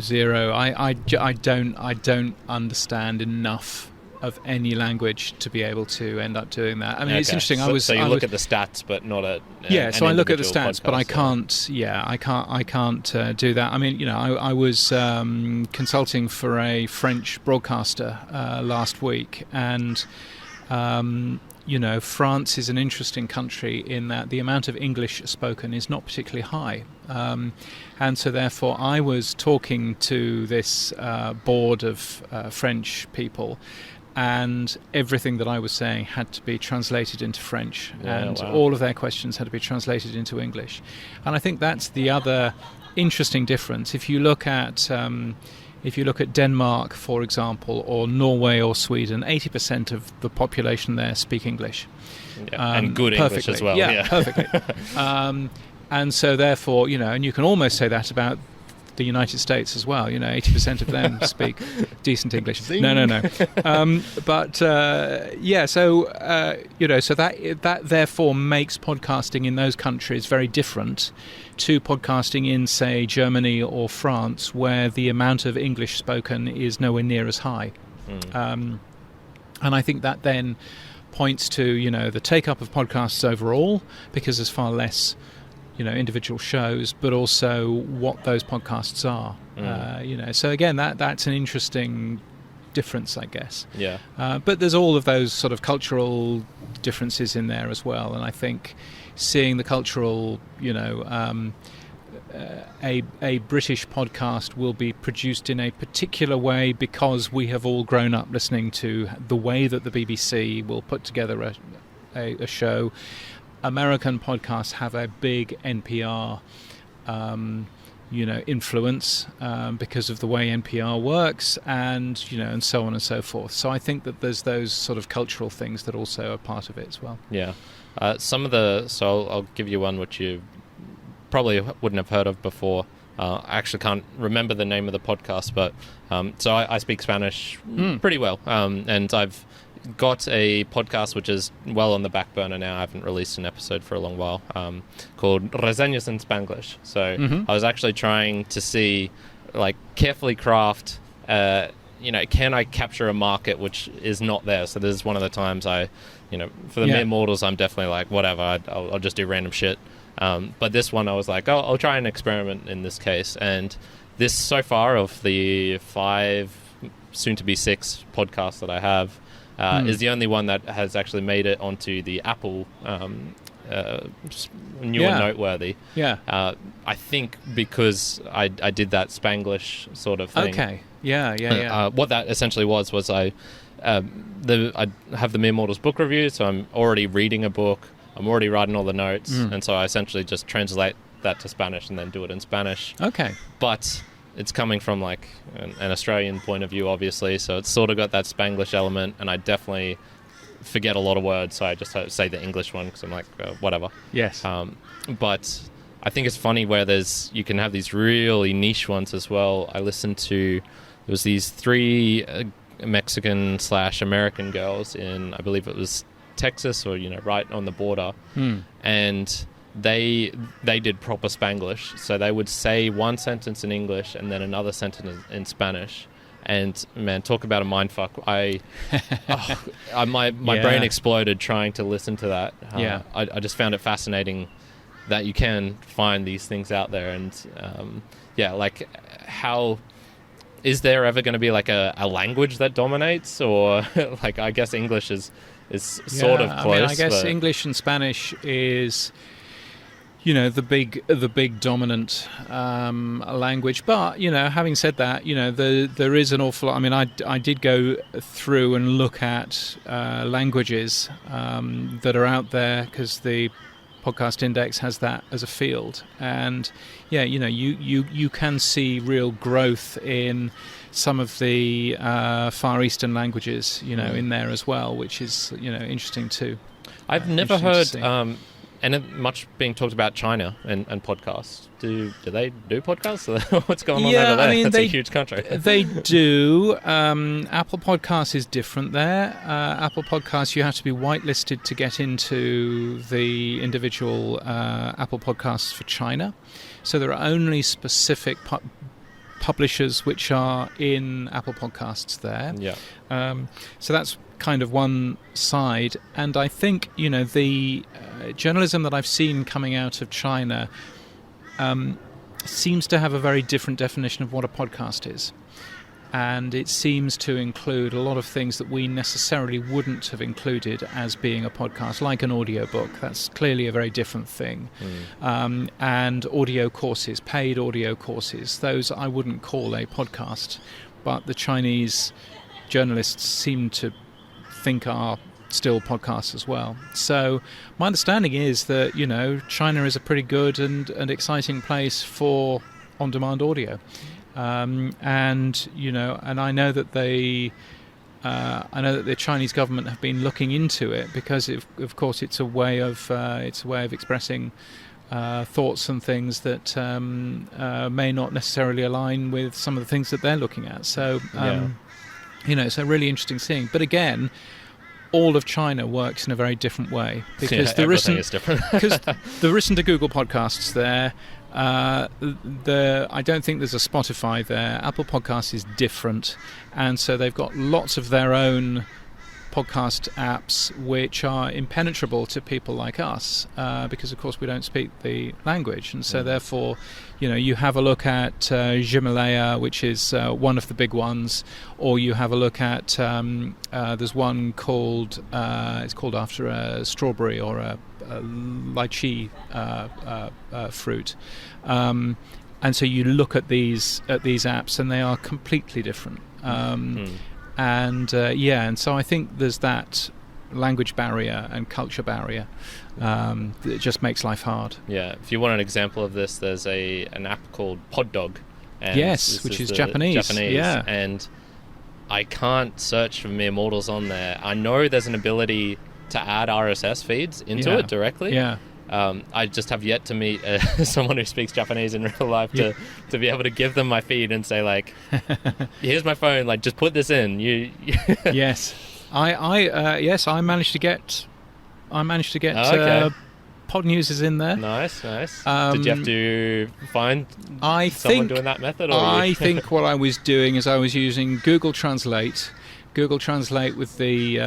Zero. I don't understand enough of any language to be able to end up doing that. I mean, it's interesting. So you look at the stats, but not at so I look at the stats, podcast, but I can't. Yeah, I can't do that. I mean, I was consulting for a French broadcaster last week, and France is an interesting country in that the amount of English spoken is not particularly high, and so therefore I was talking to this board of French people. And everything that I was saying had to be translated into French, all of their questions had to be translated into English. And I think that's the other interesting difference. If you look at Denmark, for example, or Norway or Sweden, 80% of the population there speak English, and good English as well. Yeah, perfectly. And so therefore, and you can almost say that about the United States as well. 80% of them speak decent English. No. So that therefore makes podcasting in those countries very different to podcasting in, say, Germany or France, where the amount of English spoken is nowhere near as high. And I think that then points to the take-up of podcasts overall, because there's far less individual shows, but also what those podcasts are. So again, that's an interesting difference, I guess. Yeah. But there's all of those sort of cultural differences in there as well, and I think seeing the cultural, a British podcast will be produced in a particular way because we have all grown up listening to the way that the BBC will put together a show. American podcasts have a big NPR, influence because of the way NPR works, and and so on and so forth. So I think that there's those sort of cultural things that also are part of it as well. Yeah, so I'll give you one which you probably wouldn't have heard of before. I actually can't remember the name of the podcast, but so I speak Spanish pretty well, and I've got a podcast which is well on the back burner now. I haven't released an episode for a long while, called Reseñas en Spanglish. So I was actually trying to see, carefully craft, can I capture a market which is not there? So this is one of the times for the mere mortals, I'm definitely like, whatever, I'll just do random shit. But this one I was like, I'll try an experiment in this case. And this, so far, of the 5, soon to be 6 podcasts that I have, is the only one that has actually made it onto the Apple new and noteworthy. I think because I did that Spanglish sort of thing. Okay. Yeah. What that essentially was I have the Mere Mortals book review, so I'm already reading a book, I'm already writing all the notes, and so I essentially just translate that to Spanish and then do it in Spanish. Okay. But it's coming from an Australian point of view, obviously, so it's sort of got that Spanglish element, and I definitely forget a lot of words, so I just say the English one because I'm like, whatever. Yes. But I think it's funny where you can have these really niche ones as well. I listened to, there was these 3 Mexican/American girls in, I believe it was Texas, or right on the border, and they did proper Spanglish, so they would say one sentence in English and then another sentence in Spanish. And man, talk about a mindfuck! My brain exploded trying to listen to that. I just found it fascinating that you can find these things out there, and like how is there ever going to be like a language that dominates, or like I guess English is sort of close. I mean, I guess English and Spanish is, the big dominant language. But having said that, there is an awful lot. I mean, I did go through and look at languages that are out there, because the Podcast Index has that as a field, and you can see real growth in some of the Far Eastern languages, in there as well, which is interesting too. I've never heard much being talked about China and podcasts. Do they do podcasts? What's going on over there? I mean, it's a huge country. They do. Apple Podcasts is different there. Apple Podcasts, you have to be whitelisted to get into the individual Apple Podcasts for China. So there are only specific publishers which are in Apple Podcasts there. Yeah. So that's kind of one side, and I think the journalism that I've seen coming out of China seems to have a very different definition of what a podcast is, and it seems to include a lot of things that we necessarily wouldn't have included as being a podcast, like an audiobook. That's clearly a very different thing. And audio courses, paid audio courses, those I wouldn't call a podcast, but the Chinese journalists seem to think are still podcasts as well. So my understanding is that China is a pretty good and exciting place for on-demand audio, and I know that the Chinese government have been looking into it, because of course it's a way of expressing thoughts and things that may not necessarily align with some of the things that they're looking at. So it's a really interesting thing. But again, all of China works in a very different way, because everything is different. Because there isn't a Google Podcasts there. I don't think there's a Spotify there. Apple Podcasts is different, and so they've got lots of their own podcast apps which are impenetrable to people like us, because of course we don't speak the language, and so therefore you have a look at Himalaya, which is one of the big ones, or you have a look at there's one called it's called after a strawberry or a lychee fruit, and so you look at these apps and they are completely different. And so I think there's that language barrier and culture barrier that just makes life hard. Yeah, if you want an example of this, there's an app called Poddog. Which is Japanese. Yeah. And I can't search for mere mortals on there. I know there's an ability to add RSS feeds into it directly. Yeah. I just have yet to meet someone who speaks Japanese in real life to be able to give them my feed and say, like, here's my phone, like, just put this in. Yes. I managed to get Podnews is in there. Nice. Did you have to find someone doing that method? Or I think what I was doing is I was using Google Translate with the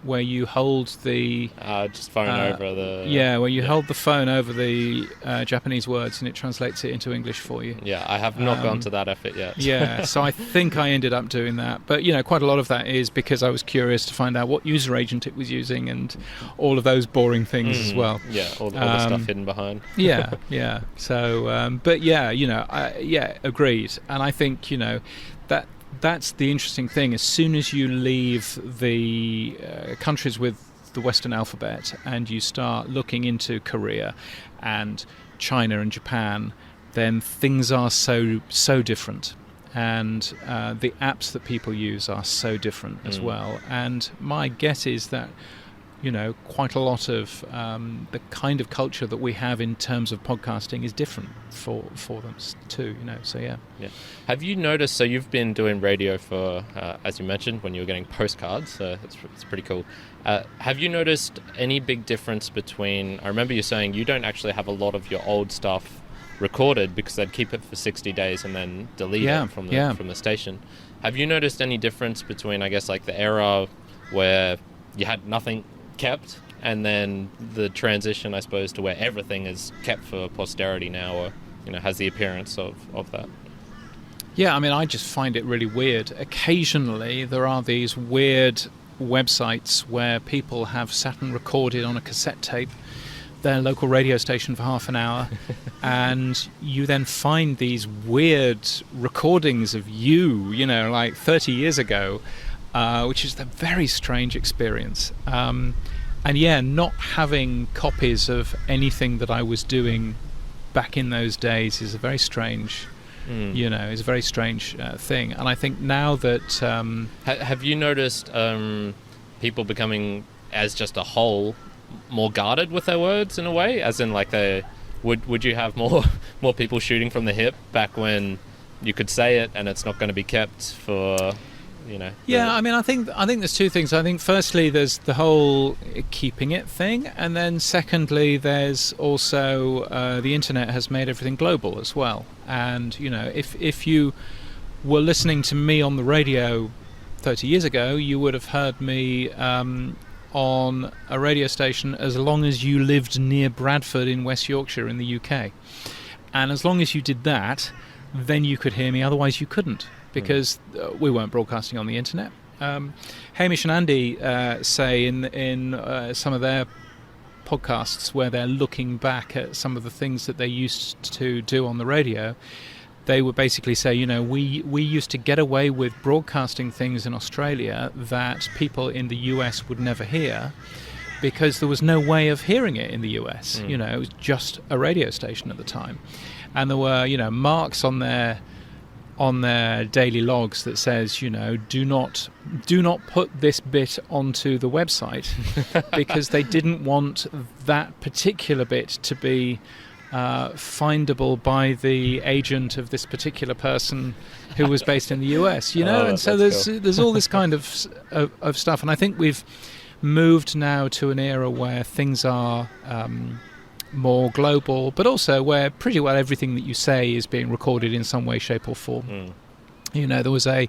where you hold the just phone over the where you hold the phone over the Japanese words, and it translates it into English for you. I have not gone to that effort yet. So I think I ended up doing that, but quite a lot of that is because I was curious to find out what user agent it was using and all of those boring things as well. All the stuff hidden behind. So agreed. And I think that's the interesting thing. As soon as you leave the countries with the Western alphabet and you start looking into Korea and China and Japan, then things are so different, and the apps that people use are so different as well. And my guess is that quite a lot of the kind of culture that we have in terms of podcasting is different for them too. So yeah. Have you noticed? So you've been doing radio for, as you mentioned, when you were getting postcards. So it's pretty cool. Have you noticed any big difference between? I remember you saying you don't actually have a lot of your old stuff recorded because they'd keep it for 60 days and then delete it from the station. Have you noticed any difference between, I guess, like the era where you had nothing kept and then the transition, I suppose, to where everything is kept for posterity now, or has the appearance of that? Yeah, I mean, I just find it really weird. Occasionally there are these weird websites where people have sat and recorded on a cassette tape their local radio station for half an hour and you then find these weird recordings of like 30 years ago, which is a very strange experience. And not having copies of anything that I was doing back in those days is a very strange is a very strange thing. And I think now that have you noticed people becoming, as just a whole, more guarded with their words in a way, as in like would you have more people shooting from the hip back when you could say it and it's not going to be kept for I mean, I think there's two things. I think firstly there's the whole keeping it thing, and then secondly there's also the internet has made everything global as well. And if you were listening to me on the radio 30 years ago, you would have heard me on a radio station as long as you lived near Bradford in West Yorkshire in the UK. And as long as you did that, then you could hear me, otherwise you couldn't, because we weren't broadcasting on the internet. Hamish and Andy say in some of their podcasts where they're looking back at some of the things that they used to do on the radio, they would basically say, we used to get away with broadcasting things in Australia that people in the US would never hear because there was no way of hearing it in the US. It was just a radio station at the time. And there were, marks on their daily logs that says, do not put this bit onto the website because they didn't want that particular bit to be findable by the agent of this particular person who was based in the US, and so there's all this kind of stuff. And I think we've moved now to an era where things are more global, but also where pretty well everything that you say is being recorded in some way, shape or form. There was a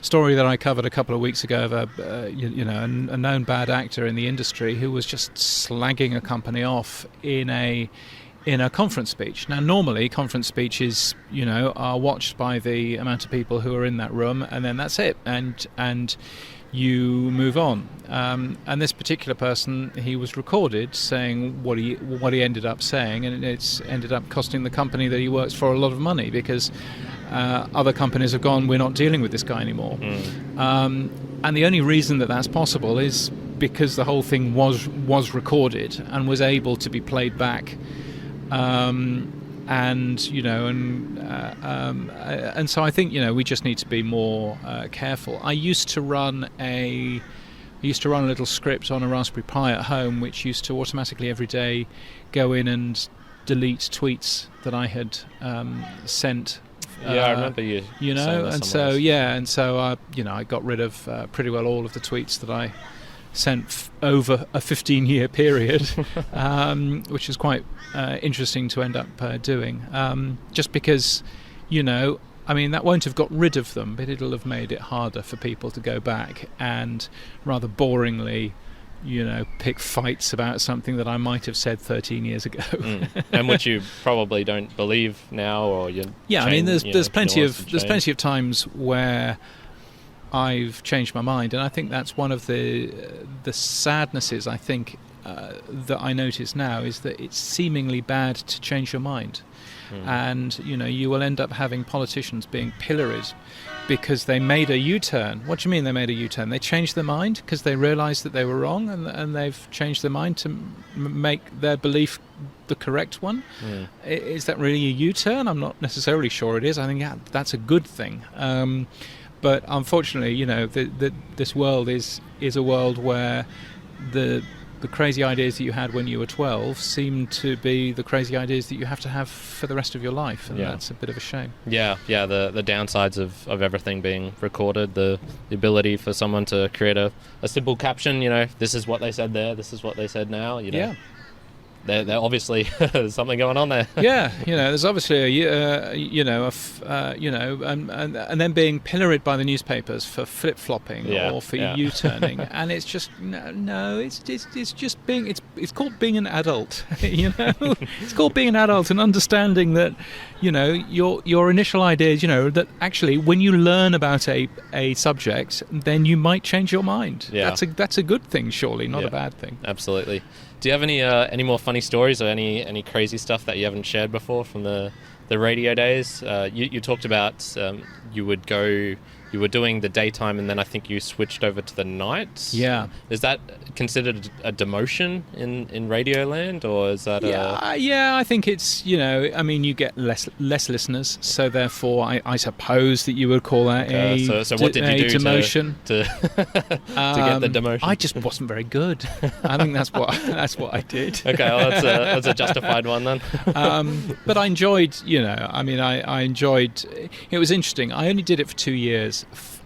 story that I covered a couple of weeks ago of a known bad actor in the industry who was just slagging a company off in a conference speech. Now, normally conference speeches, are watched by the amount of people who are in that room, and then that's it, and you move on. And this particular person, he was recorded saying what he ended up saying, and it's ended up costing the company that he works for a lot of money because other companies have gone, we're not dealing with this guy anymore. And the only reason that that's possible is because the whole thing was recorded and was able to be played back. And so I think we just need to be more careful. I used to run a little script on a Raspberry Pi at home, which used to automatically every day go in and delete tweets that I had sent. I remember you. And so I got rid of pretty well all of the tweets that I sent over a 15-year period, which is quite interesting to end up doing. Just because, that won't have got rid of them, but it'll have made it harder for people to go back and rather boringly, pick fights about something that I might have said 13 years ago. And which you probably don't believe now, or you. Yeah, I mean, there's plenty of times where I've changed my mind, and I think that's one of the sadnesses I think that I notice now, is that it's seemingly bad to change your mind. And you will end up having politicians being pilloried because they made a U-turn. What do you mean they made a U-turn? They changed their mind because they realised that they were wrong, and they've changed their mind to make their belief the correct one. Is that really a U-turn? I'm not necessarily sure it is. I think that's a good thing. But unfortunately, this world is a world where the the crazy ideas that you had when you were 12 seem to be the crazy ideas that you have to have for the rest of your life, and that's a bit of a shame. The downsides of everything being recorded, the ability for someone to create a simple caption, this is what they said there, this is what they said now, They're obviously there's something going on there. There's obviously and then being pilloried by the newspapers for flip-flopping or for U-turning, and it's just it's just being it's called being an adult. It's called being an adult and understanding that your initial ideas, that actually when you learn about a subject, then you might change your mind. That's a good thing, surely, not a bad thing. Absolutely. Do you have any more funny stories or any crazy stuff that you haven't shared before from the radio days? You talked about you were doing the daytime, and then I think you switched over to the night. Yeah. Is that considered a demotion in radio land, or is that I think it's, you get less listeners, so therefore I suppose that you would call that so what did you do demotion to get the demotion? I just wasn't very good. I think that's what I did. Okay, well, that's a justified one then. But I enjoyed, I enjoyed. It was interesting. I only did it for 2 years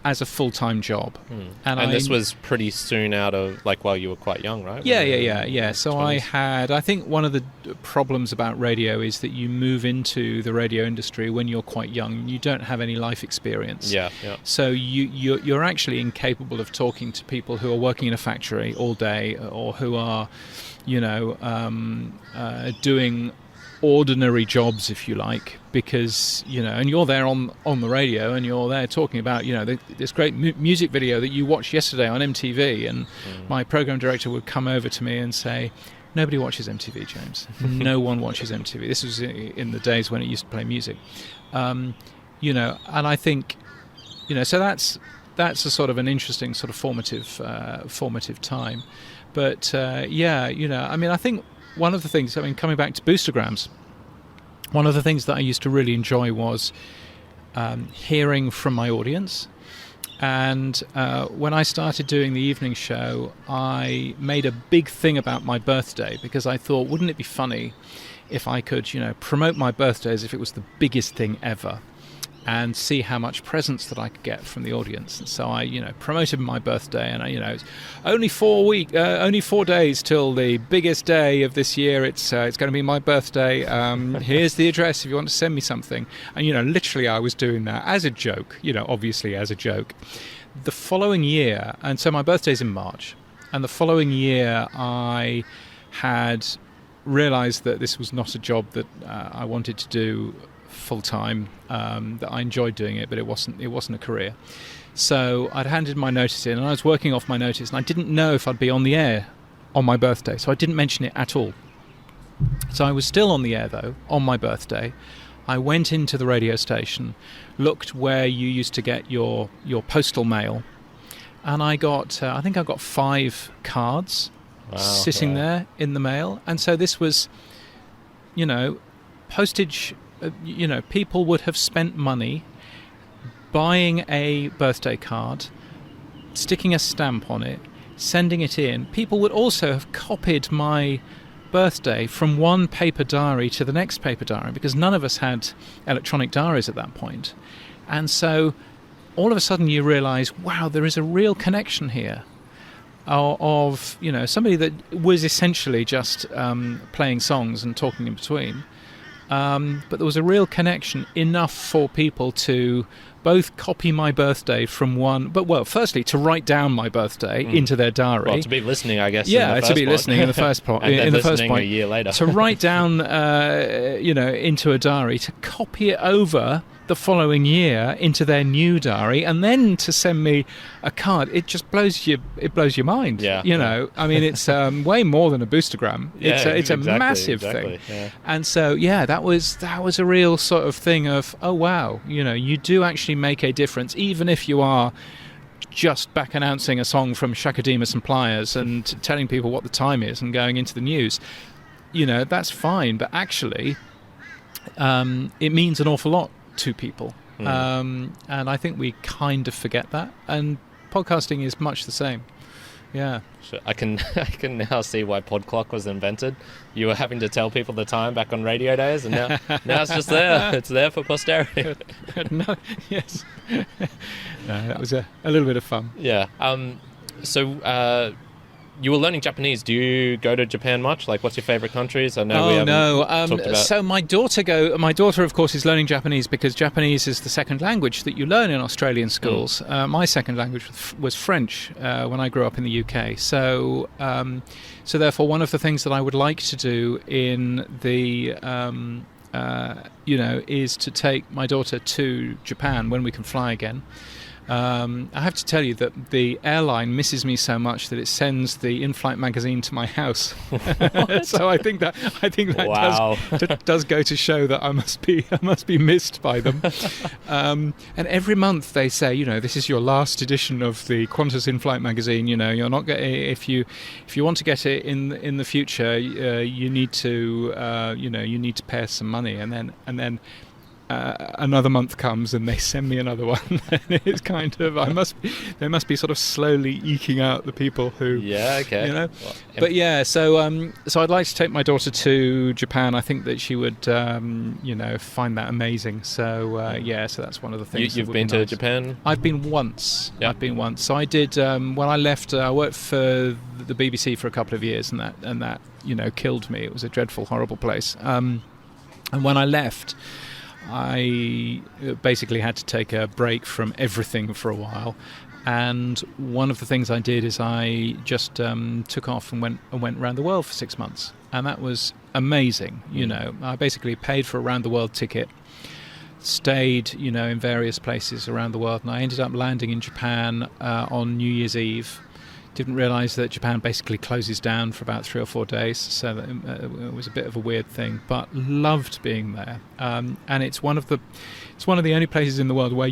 as a full-time job. And this was pretty soon out of, while you were quite young, right? Yeah. So 20s. I think one of the problems about radio is that you move into the radio industry when you're quite young. You don't have any life experience. Yeah. So you're actually incapable of talking to people who are working in a factory all day, or who are, doing ordinary jobs, if you like, because and you're there on the radio, and you're there talking about this great music video that you watched yesterday on MTV, and my program director would come over to me and say, nobody watches MTV, James. No one watches MTV. This was in the days when it used to play music, and I think so that's a sort of an interesting sort of formative time. But I think one of the things, coming back to boostergrams, one of the things that I used to really enjoy was hearing from my audience. And when I started doing the evening show, I made a big thing about my birthday, because I thought, wouldn't it be funny if I could, promote my birthday as if it was the biggest thing ever, and see how much presents that I could get from the audience. And so I, promoted my birthday, and it's only 4 days till the biggest day of this year. It's going to be my birthday. Here's the address if you want to send me something. And literally, I was doing that as a joke. Obviously as a joke. The following year, and so my birthday's in March, and the following year I had realised that this was not a job that I wanted to do full time, that I enjoyed doing it, but it wasn't a career. So I'd handed my notice in, and I was working off my notice, and I didn't know if I'd be on the air on my birthday, so I didn't mention it at all. So I was still on the air though on my birthday. I went into the radio station, looked where you used to get your postal mail, and I got I think I got 5 cards sitting there in the mail. And so this was postage. People would have spent money buying a birthday card, sticking a stamp on it, sending it in. People would also have copied my birthday from one paper diary to the next paper diary, because none of us had electronic diaries at that point. And so all of a sudden you realise, wow, there is a real connection here of somebody that was essentially just playing songs and talking in between. But there was a real connection, enough for people to both copy my birthday from one, firstly to write down my birthday into their diary. Well, to be listening, I guess. Yeah, to be listening in the first point. And in the first point, a year later. To write down, into a diary, to copy it over the following year into their new diary, and then to send me a card. It just blows your mind. It's way more than a boostergram. It's a massive thing. Yeah. And so that was a real sort of thing of, oh wow, you do actually make a difference, even if you are just back announcing a song from Shakademus and Pliers and telling people what the time is and going into the news. That's fine, but actually it means an awful lot to people. And I think we kind of forget that, and podcasting is much the same. Yeah. So I can now see why Podclock was invented. You were having to tell people the time back on radio days, and now it's just there. It's there for posterity. No, yes. No, that was a little bit of fun. Yeah. So you were learning Japanese. Do you go to Japan much? Like, what's your favorite countries? I know we haven't talked about... So my daughter, of course, is learning Japanese because Japanese is the second language that you learn in Australian schools. My second language was French when I grew up in the UK. So therefore, one of the things that I would like to do in the is to take my daughter to Japan when we can fly again. I have to tell you that the airline misses me so much that it sends the in-flight magazine to my house. So I think that wow. does go to show that I must be missed by them. And every month they say, this is your last edition of the Qantas in-flight magazine. You're not getting, if you want to get it in the future, you need to pay us some money, and then. Another month comes and they send me another one. And it's kind of they must be sort of slowly eking out the people who But yeah, so I'd like to take my daughter to Japan. I think that she would find that amazing. So so that's one of the things. You've been to Japan? I've been once. Yeah. I've been once. So I did when I left. I worked for the BBC for a couple of years, and that killed me. It was a dreadful, horrible place. And when I left, I basically had to take a break from everything for a while, and one of the things I did is I just took off and went around the world for 6 months, and that was amazing. I basically paid for a round the world ticket, stayed in various places around the world, and I ended up landing in Japan on New Year's Eve. Didn't realise that Japan basically closes down for about 3 or 4 days, so that, it was a bit of a weird thing. But loved being there, and it's one of the only places in the world where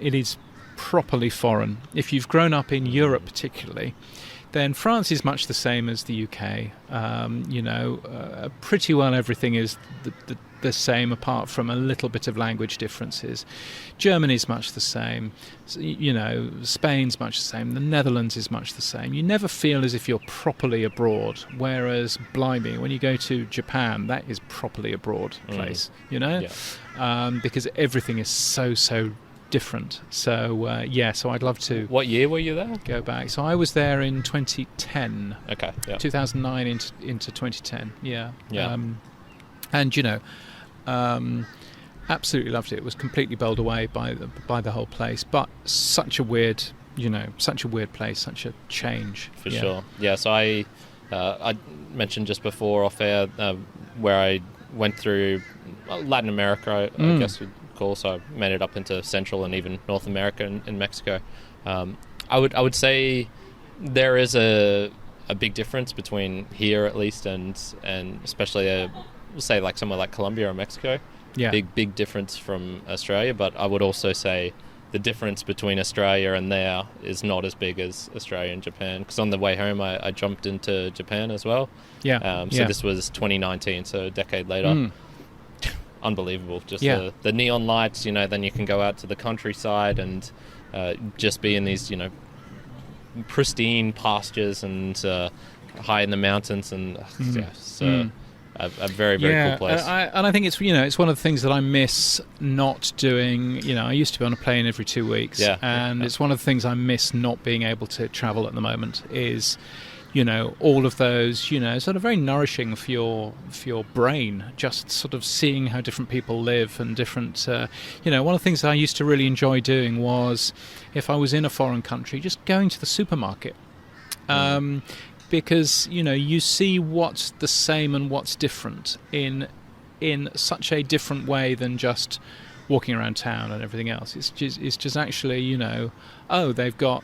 it is properly foreign. If you've grown up in Europe, particularly, then France is much the same as the UK. Pretty well everything is the same, apart from a little bit of language differences. Germany's much the same. Spain's much the same. The Netherlands is much the same. You never feel as if you're properly abroad. Whereas, blimey, when you go to Japan, that is properly abroad place. Because everything is so different. So so I'd love to. What year were you there? Go back. So I was there in 2010. Okay. Yeah. 2009 into 2010. Yeah. Yeah. Absolutely loved it. It was completely bowled away by the whole place, but such a weird place, such a change. For sure. Yeah. So I mentioned just before off air where I went through Latin America, I guess you'd call. So I made it up into Central and even North America and Mexico. I would say there is a big difference between here, at least, and especially we'll say like somewhere like Colombia or Mexico. Yeah. Big difference from Australia, but I would also say the difference between Australia and there is not as big as Australia and Japan, because on the way home I jumped into Japan as well. Yeah. This was 2019, so a decade later. Unbelievable. Just the neon lights, then you can go out to the countryside and just be in these, pristine pastures and high in the mountains, and a very, very cool place. And I think it's it's one of the things that I miss not doing. I used to be on a plane every 2 weeks, it's one of the things I miss not being able to travel at the moment is, all of those, sort of very nourishing for your brain, just sort of seeing how different people live and different, one of the things that I used to really enjoy doing was, if I was in a foreign country, just going to the supermarket. Because you see what's the same and what's different in such a different way than just walking around town and everything else. It's just actually they've got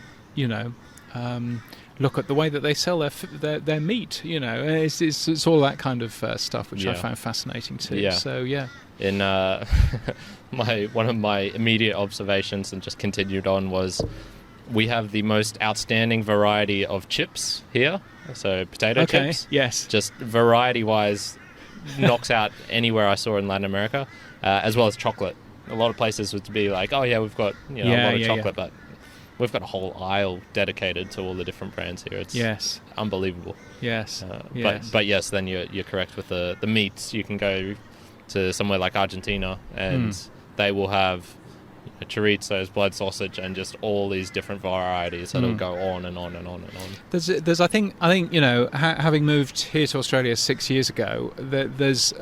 look at the way that they sell their meat. It's all that kind of stuff which I found fascinating too. Yeah. So yeah. In one of my immediate observations, and just continued on, was we have the most outstanding variety of chips here. So potato chips. Yes. Just variety-wise, knocks out anywhere I saw in Latin America, as well as chocolate. A lot of places would be like, oh yeah, we've got a lot of chocolate, but we've got a whole aisle dedicated to all the different brands here. It's unbelievable. Yes. But yes, then you're correct with the meats. You can go to somewhere like Argentina, and they will have chorizos, blood sausage, and just all these different varieties that'll go on and on and on and on. There's I think having moved here to Australia 6 years ago, there's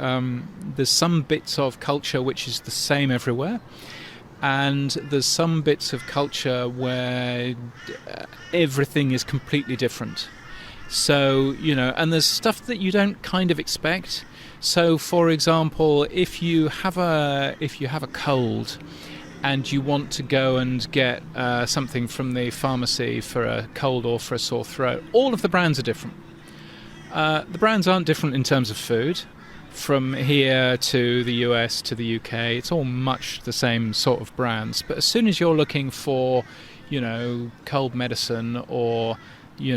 some bits of culture which is the same everywhere, and there's some bits of culture where everything is completely different. So and there's stuff that you don't kind of expect. So, for example, if you have a cold and you want to go and get something from the pharmacy for a cold or for a sore throat, all of the brands are different. The brands aren't different in terms of food. From here to the US to the UK, it's all much the same sort of brands. But as soon as you're looking for, cold medicine or pain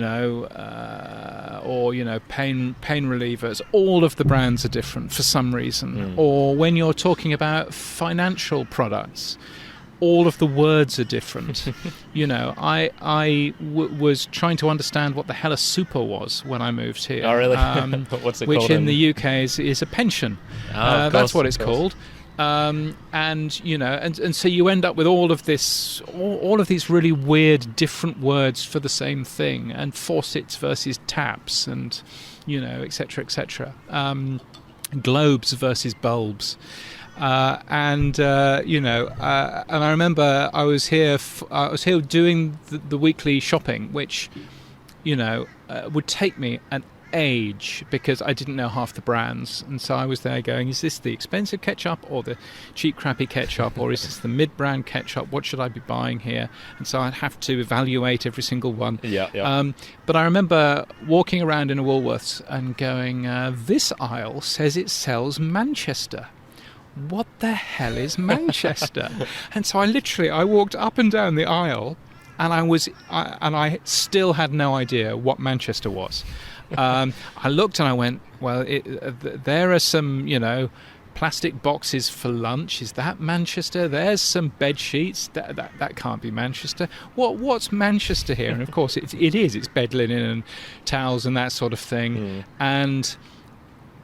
relievers, all of the brands are different for some reason. Or when you're talking about financial products, all of the words are different. I was trying to understand what the hell a super was when I moved here. Oh, really? What's it called? Which in the UK is a pension. That's what it's called. And so you end up with all of these really weird different words for the same thing, and faucets versus taps, and etc. Globes versus bulbs, and I remember I was here doing the weekly shopping, which would take me an age because I didn't know half the brands, and so I was there going, is this the expensive ketchup or the cheap crappy ketchup, or is this the mid-brand ketchup? What should I be buying here? And so I'd have to evaluate every single one. But I remember walking around in a Woolworths and going, this aisle says it sells Manchester. What the hell is Manchester? And so I walked up and down the aisle, and I still had no idea what Manchester was. I looked and I went, well, there are some, plastic boxes for lunch. Is that Manchester? There's some bed sheets. That can't be Manchester. What's Manchester here? And of course, it is. It's bed linen and towels and that sort of thing. And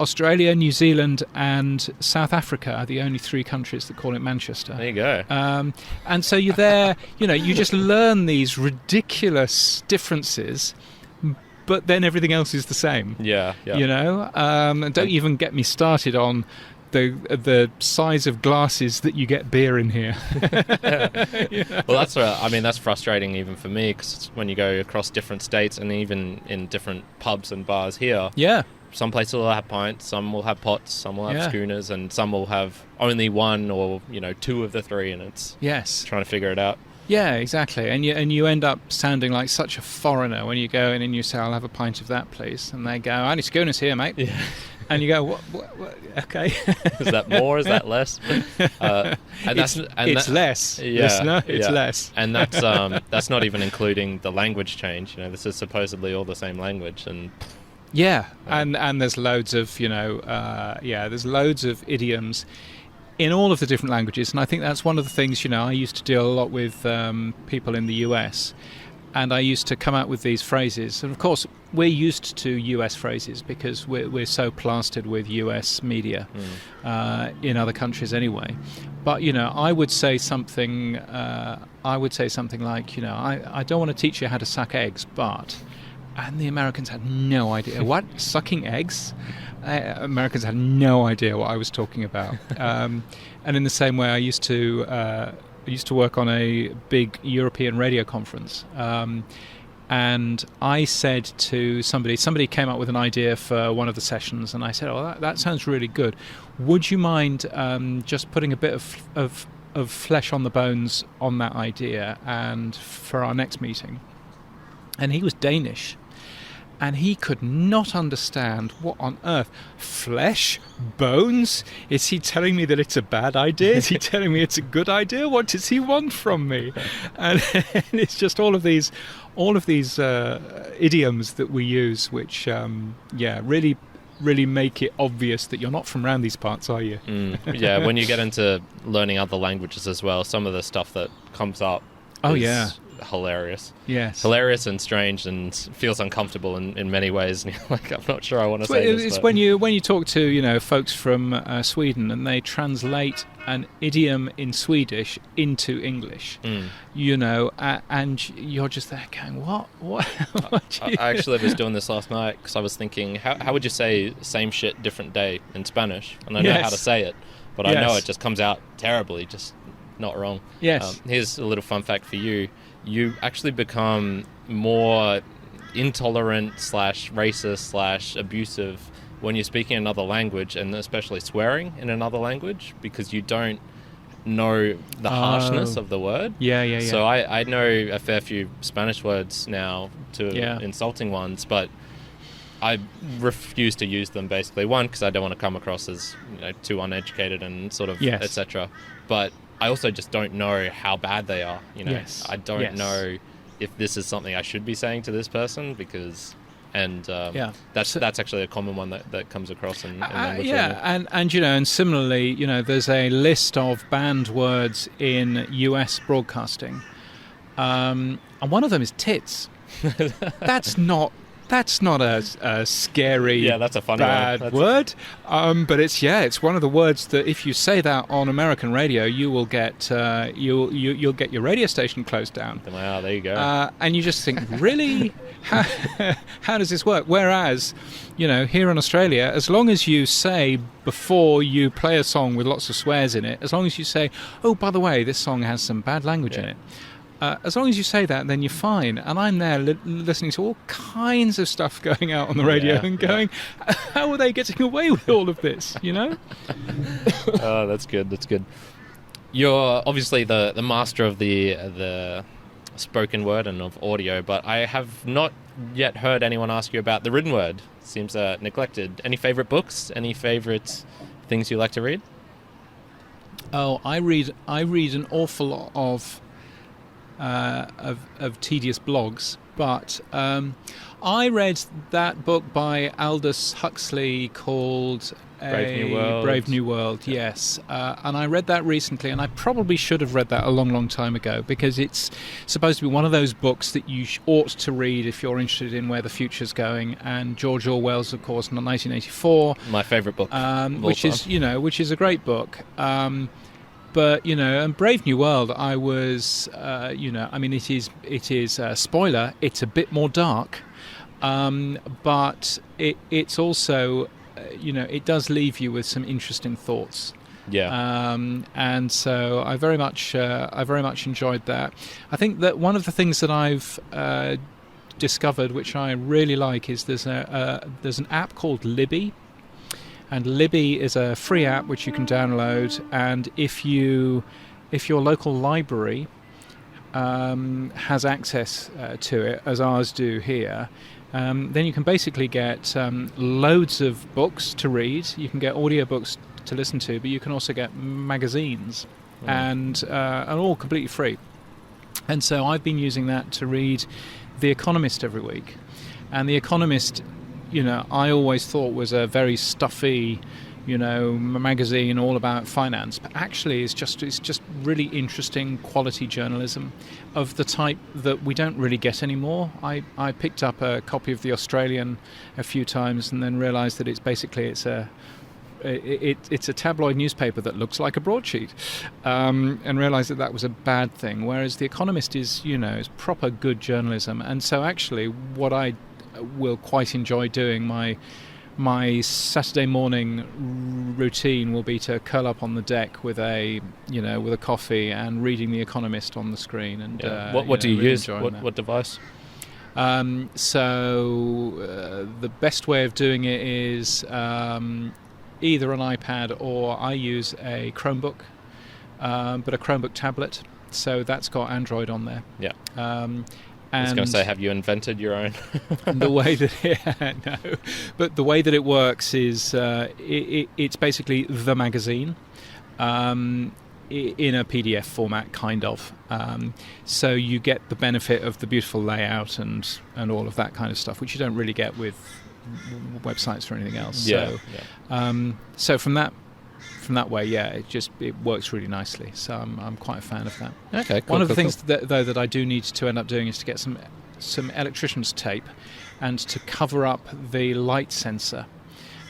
Australia, New Zealand, and South Africa are the only 3 countries that call it Manchester. There you go. And so you're there. You just learn these ridiculous differences. But then everything else is the same. Yeah. And don't even get me started on the size of glasses that you get beer in here. Well, that's frustrating even for me, because when you go across different states and even in different pubs and bars here, some places will have pints, some will have pots, some will have schooners, and some will have only one or 2 of the 3, and it's trying to figure it out. Yeah, exactly. And you end up sounding like such a foreigner when you go in and you say, I'll have a pint of that, please. And they go, only schooners here, mate. Yeah. And you go, what? Okay. Is that more? Is that less? It's less. Yeah, it's less. And that's not even including the language change. This is supposedly all the same language. And and there's loads of, there's loads of idioms in all of the different languages, and I think that's one of the things, I used to deal a lot with people in the US, and I used to come out with these phrases, and of course we're used to US phrases because we're so plastered with US media in other countries anyway. But I would say something like, I don't want to teach you how to suck eggs, but... And the Americans had no idea. What? Sucking eggs? Americans had no idea what I was talking about. And in the same way, I used to work on a big European radio conference. And I said to somebody came up with an idea for one of the sessions, and I said, that sounds really good. Would you mind just putting a bit of flesh on the bones on that idea and for our next meeting? And he was Danish. And he could not understand what on earth. Flesh? Bones? Is he telling me that it's a bad idea? Is he telling me it's a good idea? What does he want from me? And it's just all of these idioms that we use, which really make it obvious that you're not from around these parts, are you? Yeah, when you get into learning other languages as well, some of the stuff that comes up hilarious. Yes. Hilarious and strange, and feels uncomfortable in many ways. And you're like, I'm not sure I want to say this. It's when you talk to folks from Sweden, and they translate an idiom in Swedish into English, and you're just there going, what? I actually was doing this last night because I was thinking, how would you say same shit, different day in Spanish? And I know how to say it, but I know it just comes out terribly, just not wrong. Yes. Here's a little fun fact for you. You actually become more intolerant / racist / abusive when you're speaking another language, and especially swearing in another language, because you don't know the harshness of the word. Yeah. So I know a fair few Spanish words now, to insulting ones, but I refuse to use them, basically. One, because I don't want to come across as too uneducated and sort of etc. But I also just don't know how bad they are. I don't know if this is something I should be saying to this person, because... And that's actually a common one that comes across in language. And similarly, there's a list of banned words in US broadcasting, and one of them is tits. That's not a scary, that's a funny bad word. But it's one of the words that if you say that on American radio, you will get you'll get your radio station closed down. Wow, there you go. And you just think, really, how does this work? Whereas, here in Australia, as long as you say before you play a song with lots of swears in it, as long as you say, oh, by the way, this song has some bad language in it. As long as you say that, then you're fine. And I'm there listening to all kinds of stuff going out on the radio and going, how are they getting away with all of this, Oh, that's good. That's good. You're obviously the master of the spoken word and of audio, but I have not yet heard anyone ask you about the written word. Seems neglected. Any favourite books? Any favourite things you like to read? Oh, I read an awful lot of tedious blogs, but I read that book by Aldous Huxley called Brave New World. Yes, and I read that recently, and I probably should have read that a long time ago, because it's supposed to be one of those books that you ought to read if you're interested in where the future's going. And George Orwell's, of course, 1984, my favourite book, which is a great book. But and Brave New World, I was, it is spoiler. It's a bit more dark, but it's also, it does leave you with some interesting thoughts. Yeah. And so I very much enjoyed that. I think that one of the things that I've discovered, which I really like, is there's an app called Libby. And Libby is a free app which you can download, and if your local library has access to it, as ours do here, then you can basically get loads of books to read. You can get audiobooks to listen to, but you can also get magazines, and all completely free. And so I've been using that to read The Economist every week. And The Economist, I always thought was a very stuffy, magazine all about finance, but actually it's just really interesting quality journalism of the type that we don't really get anymore. I picked up a copy of The Australian a few times and then realised that it's a tabloid newspaper that looks like a broadsheet, and realised that was a bad thing. Whereas The Economist is proper good journalism, and so actually what I will quite enjoy doing, my Saturday morning routine will be to curl up on the deck with a coffee and reading The Economist on the screen. And what do you really use? What device? So the best way of doing it is either an iPad, or I use a Chromebook, but a Chromebook tablet. So that's got Android on there. Yeah. I was going to say, have you invented your own? The way that it works is it's basically the magazine in a PDF format, kind of. So you get the benefit of the beautiful layout and all of that kind of stuff, which you don't really get with websites or anything else. So from from that way, it works really nicely. So I'm quite a fan of that. Okay, cool. One of the things that I do need to end up doing is to get some electrician's tape and to cover up the light sensor,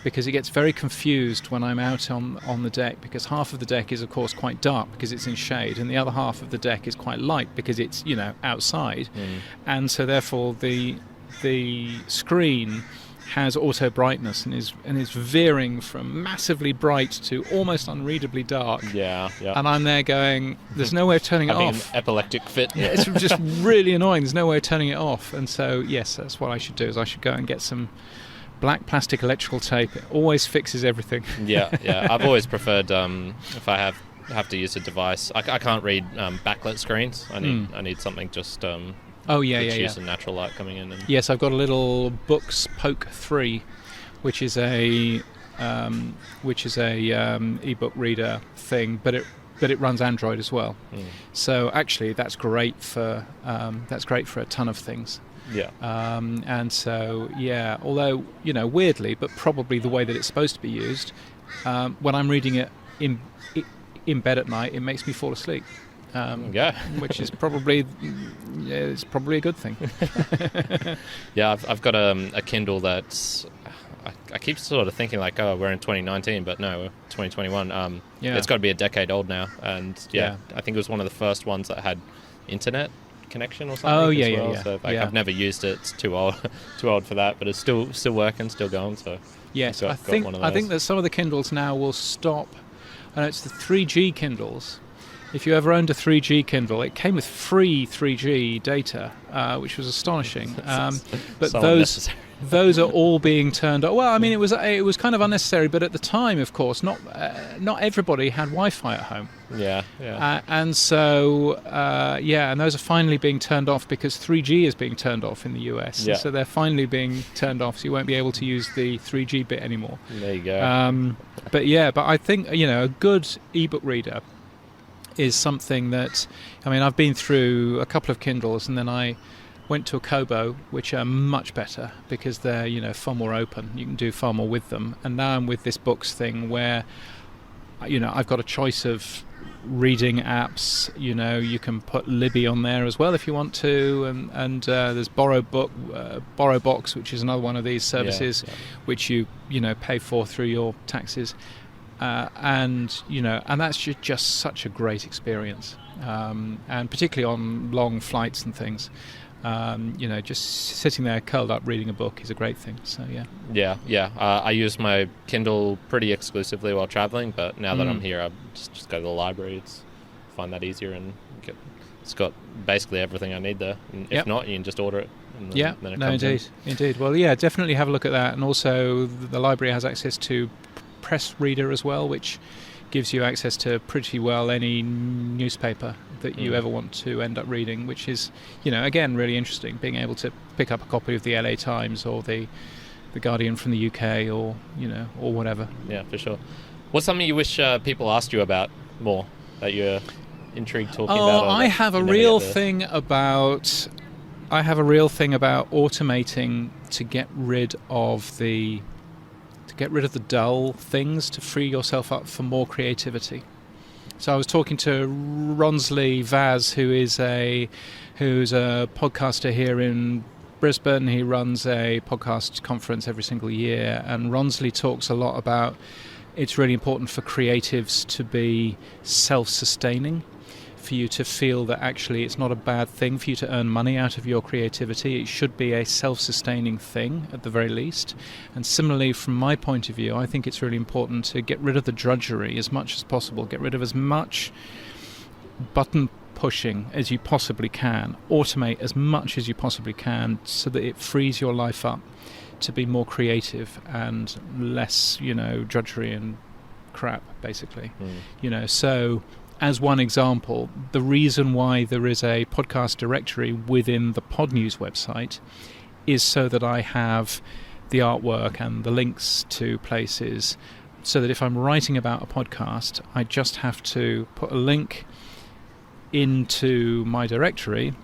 because it gets very confused when I'm out on the deck, because half of the deck is of course quite dark because it's in shade, and the other half of the deck is quite light because it's outside, and so therefore the screen has auto brightness and is veering from massively bright to almost unreadably dark. Yeah. And I'm there going, there's no way of turning it off. An epileptic fit. Yeah, it's just really annoying. There's no way of turning it off. And so, yes, that's what I should do, is I should go and get some black plastic electrical tape. It always fixes everything. Yeah. I've always preferred, if I have to use a device, I can't read backlit screens. I need something just... use natural light coming in. Yes, I've got a little Books Poke 3, which is a ebook reader thing, but it runs Android as well. So actually, that's great for a ton of things. Yeah. And so although weirdly, but probably the way that it's supposed to be used, when I'm reading it in bed at night, it makes me fall asleep. Which is probably a good thing. I've got a Kindle that's I keep sort of thinking like, oh, we're in 2019, but no, 2021. It's got to be a decade old now, and I think it was one of the first ones that had internet connection or something. So I've never used it. It's too old for that, but it's still working, still going. So yes, I think that some of the Kindles now will stop. I know it's the 3G Kindles. If you ever owned a 3G Kindle, it came with free 3G data, which was astonishing. But those are all being turned off. Well, I mean, it was kind of unnecessary, but at the time, of course, not everybody had Wi-Fi at home. And so, and those are finally being turned off because 3G is being turned off in the US. So they're finally being turned off, so you won't be able to use the 3G bit anymore. There you go. But I think, a good ebook reader is something that, I've been through a couple of Kindles, and then I went to a Kobo, which are much better because they're, far more open. You can do far more with them. And now I'm with this books thing where, I've got a choice of reading apps. You can put Libby on there as well if you want to, and there's BorrowBox, which is another one of these services, which you pay for through your taxes. And that's just such a great experience, and particularly on long flights and things, just sitting there curled up reading a book is a great thing. So I use my Kindle pretty exclusively while traveling, but now that I'm here, I just go to the library. Find that easier, and it's got basically everything I need there. And if not, you can just order it. And then it comes indeed. Well, definitely have a look at that. And also, the library has access to press reader as well, which gives you access to pretty well any newspaper that you ever want to end up reading, which is, again, really interesting, being able to pick up a copy of the LA Times or the Guardian from the UK or whatever. Yeah, for sure. What's something you wish people asked you about more that you're intrigued talking about? I have a real thing about automating to get rid of the dull things, to free yourself up for more creativity. So I was talking to Ronsley Vaz, who's a podcaster here in Brisbane. He runs a podcast conference every single year, and Ronsley talks a lot about it's really important for creatives to be self-sustaining, for you to feel that actually it's not a bad thing for you to earn money out of your creativity. It should be a self-sustaining thing at the very least. And similarly, from my point of view, I think it's really important to get rid of the drudgery as much as possible, get rid of as much button pushing as you possibly can, automate as much as you possibly can so that it frees your life up to be more creative and less, drudgery and crap, basically. So as one example, the reason why there is a podcast directory within the Podnews website is so that I have the artwork and the links to places, so that if I'm writing about a podcast, I just have to put a link into my directory,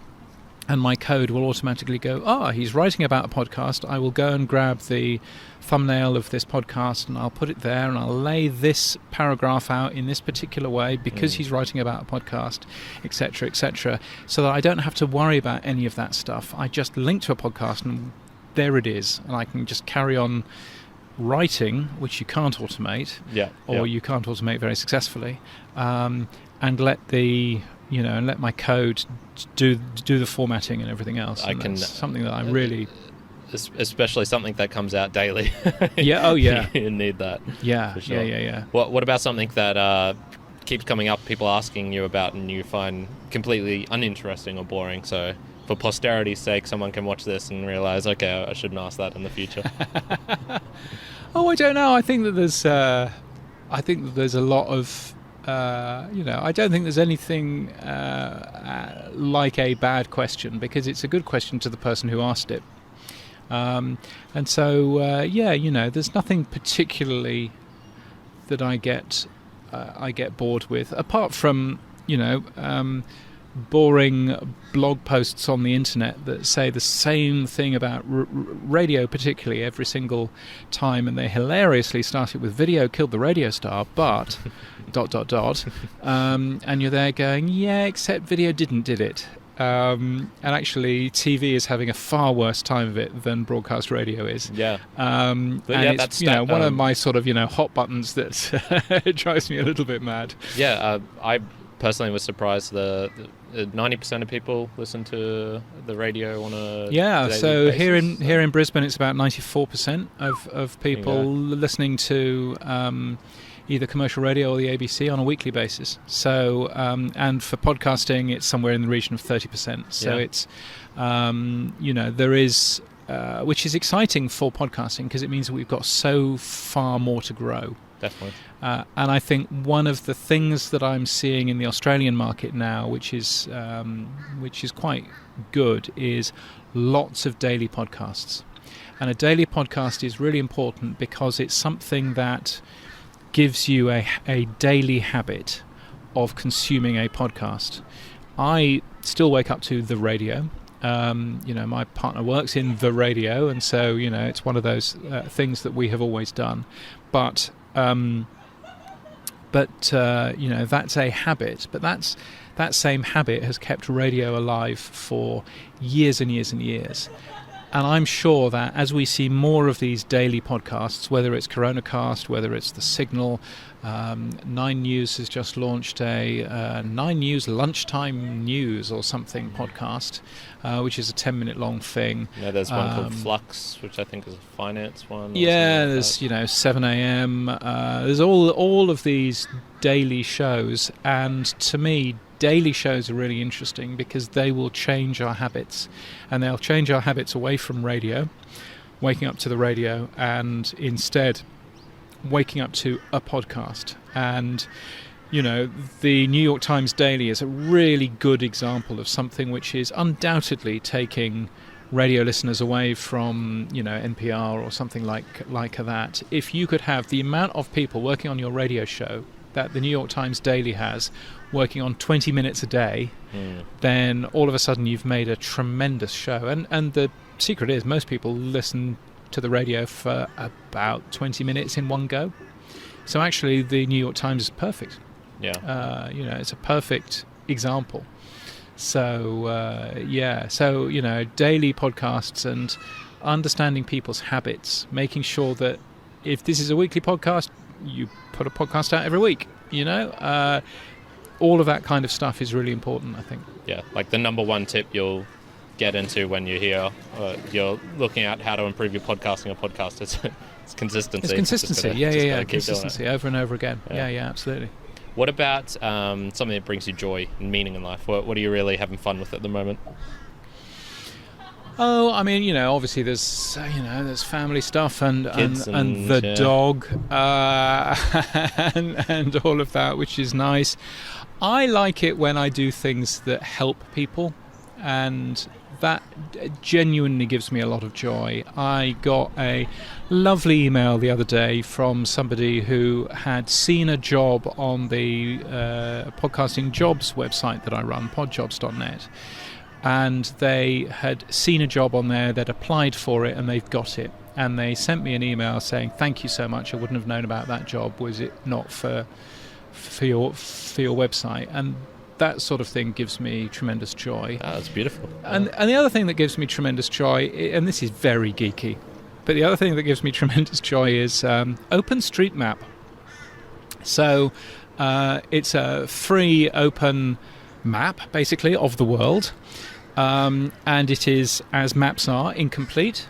and my code will automatically go, he's writing about a podcast. I will go and grab the thumbnail of this podcast and I'll put it there and I'll lay this paragraph out in this particular way because he's writing about a podcast, etc., so that I don't have to worry about any of that stuff. I just link to a podcast and there it is, and I can just carry on writing, which you can't automate, you can't automate very successfully, and let my code do the formatting and everything else. That's something that I really, especially something that comes out daily. You need that. Yeah, for sure. Yeah. What about something that keeps coming up, people asking you about, and you find completely uninteresting or boring? So, for posterity's sake, someone can watch this and realise, okay, I shouldn't ask that in the future. I don't know. I think that there's a lot of. I don't think there's anything like a bad question, because it's a good question to the person who asked it. And so, there's nothing particularly that I get bored with, apart from, boring blog posts on the internet that say the same thing about radio, particularly every single time, and they hilariously start it with "video killed the radio star," but ... and you're there going, yeah, except video did it. And actually, TV is having a far worse time of it than broadcast radio is. Yeah. And it's one of my sort of hot buttons that drives me a little bit mad. Yeah, I personally was surprised that 90% of people listen to the radio on a daily basis. Here in Brisbane, it's about 94% of people listening to either commercial radio or the ABC on a weekly basis. So, and for podcasting, it's somewhere in the region of 30%. So it's, there is, which is exciting for podcasting, because it means that we've got so far more to grow. Definitely. And I think one of the things that I'm seeing in the Australian market now, which is quite good, is lots of daily podcasts. And a daily podcast is really important because it's something that gives you a daily habit of consuming a podcast. I still wake up to the radio. My partner works in the radio, and so it's one of those things that we have always done. But that's a habit. But that same habit has kept radio alive for years and years and years. And I'm sure that as we see more of these daily podcasts, whether it's Coronacast, whether it's The Signal, 9 News has just launched a 9 News Lunchtime News or something podcast, which is a 10-minute long thing. Yeah, there's one called Flux, which I think is a finance one. Yeah, there's 7 a.m. There's all of these daily shows, and to me, daily shows are really interesting because they will change our habits, and they'll change our habits away from radio, waking up to the radio, and instead waking up to a podcast. And the New York Times Daily is a really good example of something which is undoubtedly taking radio listeners away from NPR or something like that. If you could have the amount of people working on your radio show that the New York Times Daily has, working on 20 minutes a day, then all of a sudden you've made a tremendous show. And the secret is most people listen to the radio for about 20 minutes in one go. So actually the New York Times is perfect. Yeah. It's a perfect example. So, daily podcasts and understanding people's habits, making sure that if this is a weekly podcast, you put a podcast out every week, all of that kind of stuff is really important, I think. Yeah, like the number one tip you'll get into when you're here, you're looking at how to improve your podcasting or podcast, it's consistency. It's consistency, yeah. Consistency over and over again. Yeah, absolutely. What about something that brings you joy and meaning in life? What are you really having fun with at the moment? Oh, I mean, obviously there's family stuff and the dog and all of that, which is nice. I like it when I do things that help people, and that genuinely gives me a lot of joy. I got a lovely email the other day from somebody who had seen a job on the podcasting jobs website that I run, podjobs.net. and they had seen a job on there, they'd applied for it, and they'd got it. And they sent me an email saying, "Thank you so much. I wouldn't have known about that job was it not for your website." And that sort of thing gives me tremendous joy. Oh, that's beautiful. And the other thing that gives me tremendous joy, and this is very geeky, but the other thing that gives me tremendous joy is OpenStreetMap. So it's a free open map, basically, of the world. And it is, as maps are, incomplete.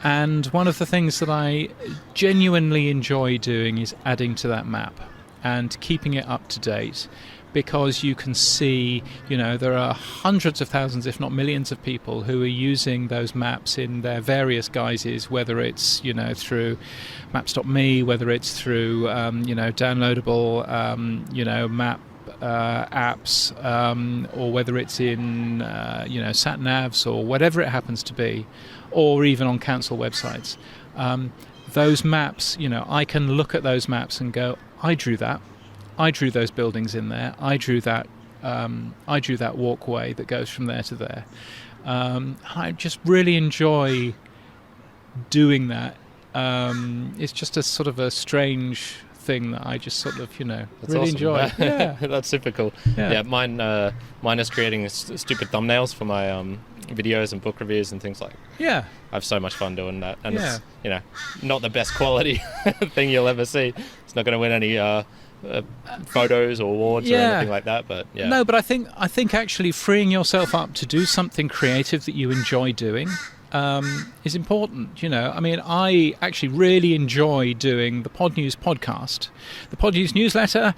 And one of the things that I genuinely enjoy doing is adding to that map and keeping it up to date, because you can see, there are hundreds of thousands, if not millions of people who are using those maps in their various guises, whether it's, through Maps.me, whether it's through, downloadable, map apps, or whether it's in, sat navs or whatever it happens to be, or even on council websites. Those maps, I can look at those maps and go, I drew that. I drew those buildings in there. I drew that walkway that goes from there to there. I just really enjoy doing that. It's just a sort of a strange thing that I just sort of, That's really awesome. enjoy. Yeah. That's super cool. Yeah, mine is creating stupid thumbnails for my videos and book reviews and things like that. Yeah. I have so much fun doing that. And it's, not the best quality thing you'll ever see. It's not going to win any photos or awards or anything like that, but yeah. No, but I think actually freeing yourself up to do something creative that you enjoy doing is important. I actually really enjoy doing the Podnews podcast, the Podnews newsletter.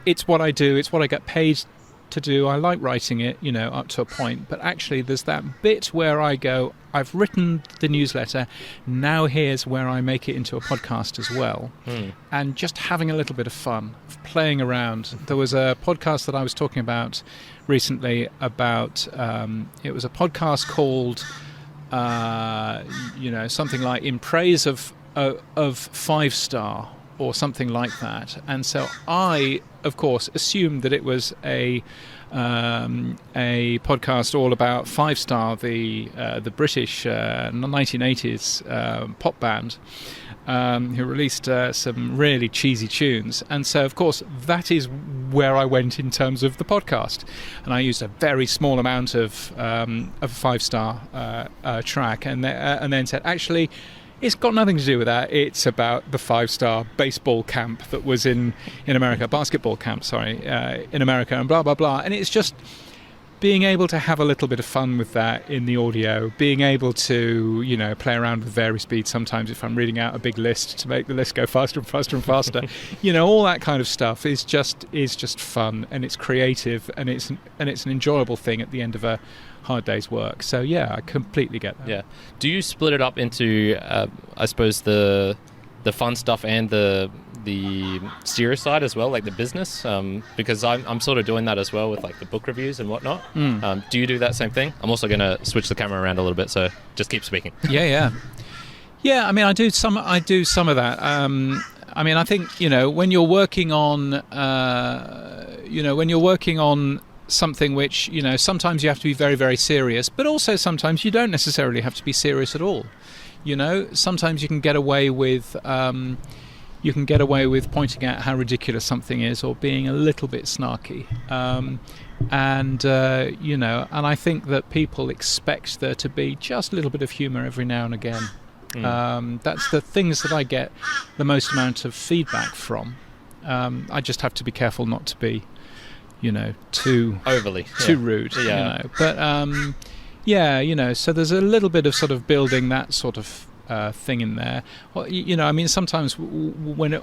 It's what I do. It's what I get paid to do. I like writing it, up to a point. But actually, there's that bit where I go, I've written the newsletter, now here's where I make it into a podcast as well. And just having a little bit of fun, playing around. There was a podcast that I was talking about recently about, it was a podcast called, something like In Praise of 5-Star or something like that. And so I, of course, assumed that it was a podcast all about 5-Star, the British 1980s pop band, who released some really cheesy tunes. And so, of course, that is where I went in terms of the podcast. And I used a very small amount of a 5-Star track, and then said, actually, it's got nothing to do with that. It's about the 5-Star baseball camp that was in America, basketball camp, in America, and blah, blah, blah. And it's just being able to have a little bit of fun with that in the audio, being able to, play around with vari speed sometimes if I'm reading out a big list to make the list go faster and faster and faster. All that kind of stuff is just fun, and it's creative, and it's an enjoyable thing at the end of a hard day's work. So yeah, I completely get that. Yeah. Do you split it up into I suppose the fun stuff and the serious side as well, like the business? Because I'm sort of doing that as well with like the book reviews and whatnot. Do you do that same thing? I'm also going to switch the camera around a little bit, so just keep speaking. Yeah. I mean, I do some of that. I think when you're working on something which, sometimes you have to be very, very serious, but also sometimes you don't necessarily have to be serious at all. Sometimes you can get away with pointing out how ridiculous something is, or being a little bit snarky. And I think that people expect there to be just a little bit of humour every now and again. That's the things that I get the most amount of feedback from. I just have to be careful not to be too overly too rude, but so there's a little bit of sort of building that sort of thing in there. Well, sometimes when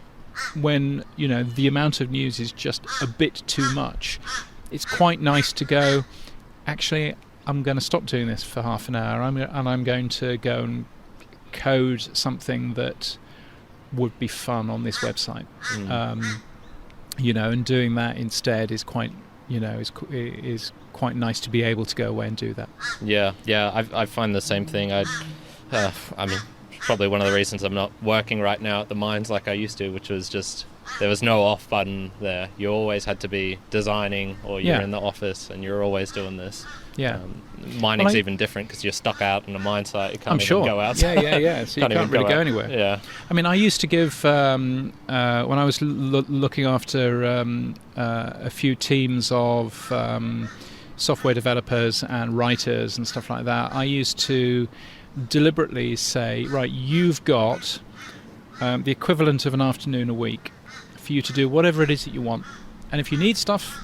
the amount of news is just a bit too much, it's quite nice to go, actually, I'm going to stop doing this for half an hour, and I'm going to go and code something that would be fun on this website. And doing that instead is quite, is quite nice to be able to go away and do that. Yeah, I find the same thing. I mean, probably one of the reasons I'm not working right now at the mines like I used to, which was just there was no off button there. You always had to be designing, or you're in the office and you're always doing this. Yeah. Mining's even different because you're stuck out in a mine site. You can't even go out. Yeah. So you can't really go anywhere. Yeah. I mean, I used to give, when I was looking after a few teams of software developers and writers and stuff like that, I used to deliberately say, right, you've got the equivalent of an afternoon a week for you to do whatever it is that you want. And if you need stuff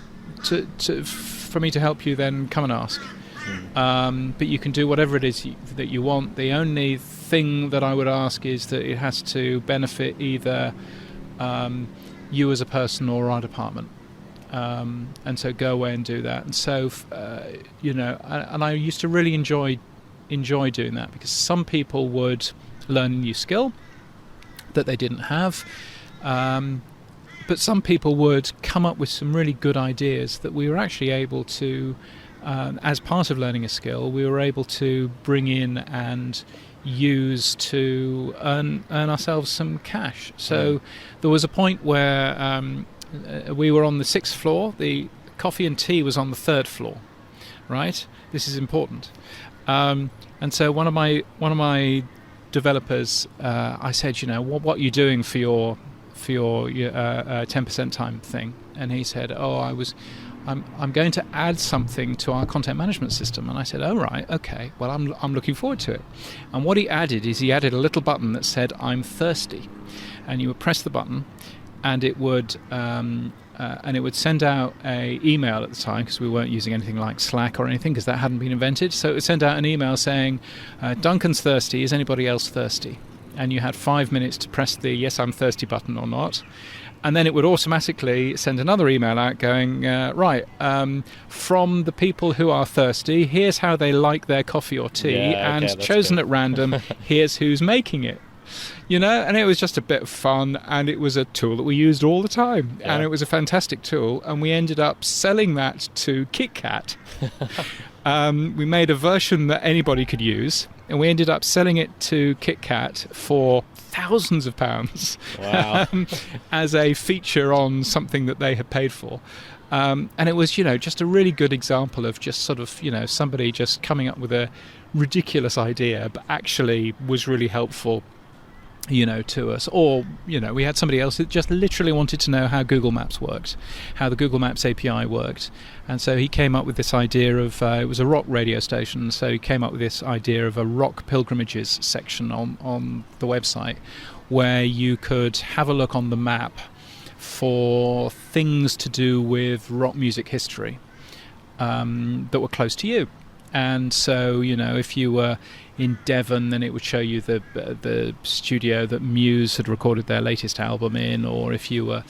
for me to help you, then come and ask. But you can do whatever it is that you want. The only thing that I would ask is that it has to benefit either you as a person or our department. And so go away and do that. And so, and I used to really enjoy doing that, because some people would learn a new skill that they didn't have. But some people would come up with some really good ideas that we were actually able to, as part of learning a skill, we were able to bring in and use to earn ourselves some cash. So there was a point where we were on the 6th floor. The coffee and tea was on the 3rd floor. Right? This is important. And so one of my developers, I said, what are you doing for your 10% time thing? And he said, I'm going to add something to our content management system. And I said, oh, right, okay, well, I'm looking forward to it. And what he added is he added a little button that said, I'm thirsty. And you would press the button, and it would send out a email at the time, because we weren't using anything like Slack or anything, because that hadn't been invented. So it would send out an email saying, Duncan's thirsty, is anybody else thirsty? And you had 5 minutes to press the yes, I'm thirsty button or not. And then it would automatically send another email out going, from the people who are thirsty, here's how they like their coffee or tea, chosen good. At random, here's who's making it. And it was just a bit of fun, and it was a tool that we used all the time, and it was a fantastic tool, and we ended up selling that to KitKat. We made a version that anybody could use, and we ended up selling it to KitKat for thousands of pounds. Wow. As a feature on something that they had paid for. And it was, just a really good example of just sort of, somebody just coming up with a ridiculous idea, but actually was really helpful to us. Or, we had somebody else that just literally wanted to know how Google Maps worked, how the Google Maps API worked. And so he came up with this idea of, it was a rock radio station, so he came up with this idea of a rock pilgrimages section on the website, where you could have a look on the map for things to do with rock music history that were close to you. And so, if you were in Devon, then it would show you the studio that Muse had recorded their latest album in, or if you were,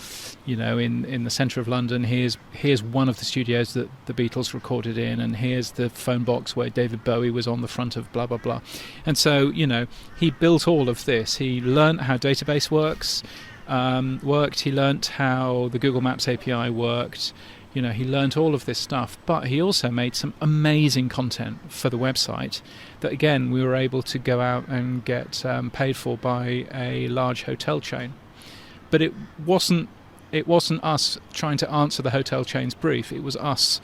in the centre of London, here's one of the studios that the Beatles recorded in, and here's the phone box where David Bowie was on the front of blah, blah, blah. And so, he built all of this. He learnt how database worked. He learnt how the Google Maps API worked. He learnt all of this stuff, but he also made some amazing content for the website that, again, we were able to go out and get paid for by a large hotel chain. But it wasn't us trying to answer the hotel chain's brief. It was us,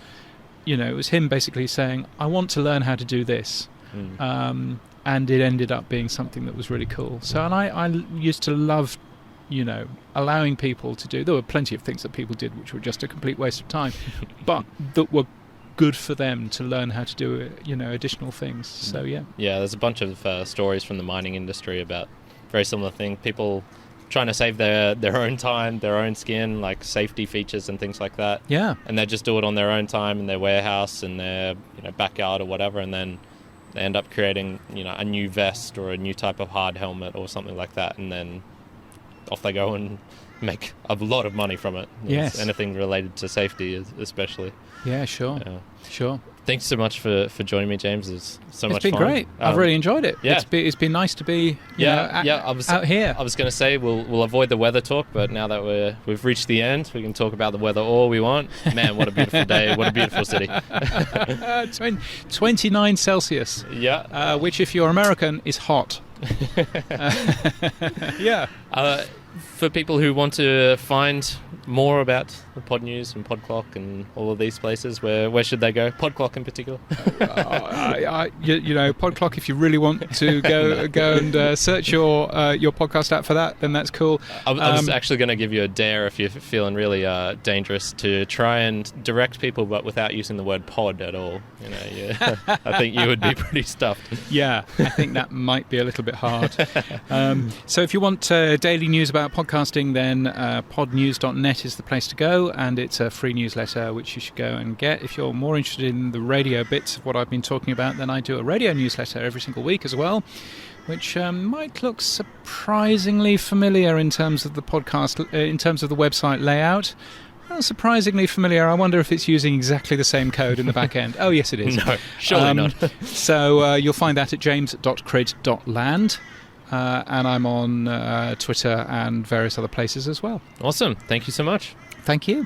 it was him basically saying, I want to learn how to do this. And it ended up being something that was really cool. So, and I used to love allowing people to do. There were plenty of things that people did which were just a complete waste of time, but that were good for them to learn how to do, additional things. So yeah, there's a bunch of stories from the mining industry about very similar thing. People trying to save their own time, their own skin, like safety features and things like that. Yeah, and they just do it on their own time in their warehouse, in their backyard or whatever, and then they end up creating a new vest or a new type of hard helmet or something like that, and then off they go and make a lot of money from it. Yes. Anything related to safety, especially. Yeah, sure. Sure. Thanks so much for joining me, James. It's so much fun. It's been great. I've really enjoyed it. Yeah. It's been nice to be out here. I was going to say we'll avoid the weather talk, but now that we've reached the end, we can talk about the weather all we want. Man, what a beautiful day. What a beautiful city. 29 Celsius. Yeah. Which, if you're American, is hot. Yeah. for people who want to find more about the Podnews and Podclock and all of these places, where should they go? Podclock in particular. Podclock. If you really want to go and search your podcast app for that, then that's cool. I was actually going to give you a dare if you're feeling really dangerous to try and direct people, but without using the word pod at all. I think you would be pretty stuffed. Yeah, I think that might be a little bit hard. So if you want daily news about podcasting, then podnews.net is the place to go, and it's a free newsletter which you should go and get. If you're more interested in the radio bits of what I've been talking about, then I do a radio newsletter every single week as well, which might look surprisingly familiar in terms of the podcast, in terms of the website layout. Well, surprisingly familiar. I wonder if it's using exactly the same code in the back end. Oh, yes, it is. No, surely not. So you'll find that at james.crid.land. And I'm on Twitter and various other places as well. Awesome. Thank you so much. Thank you.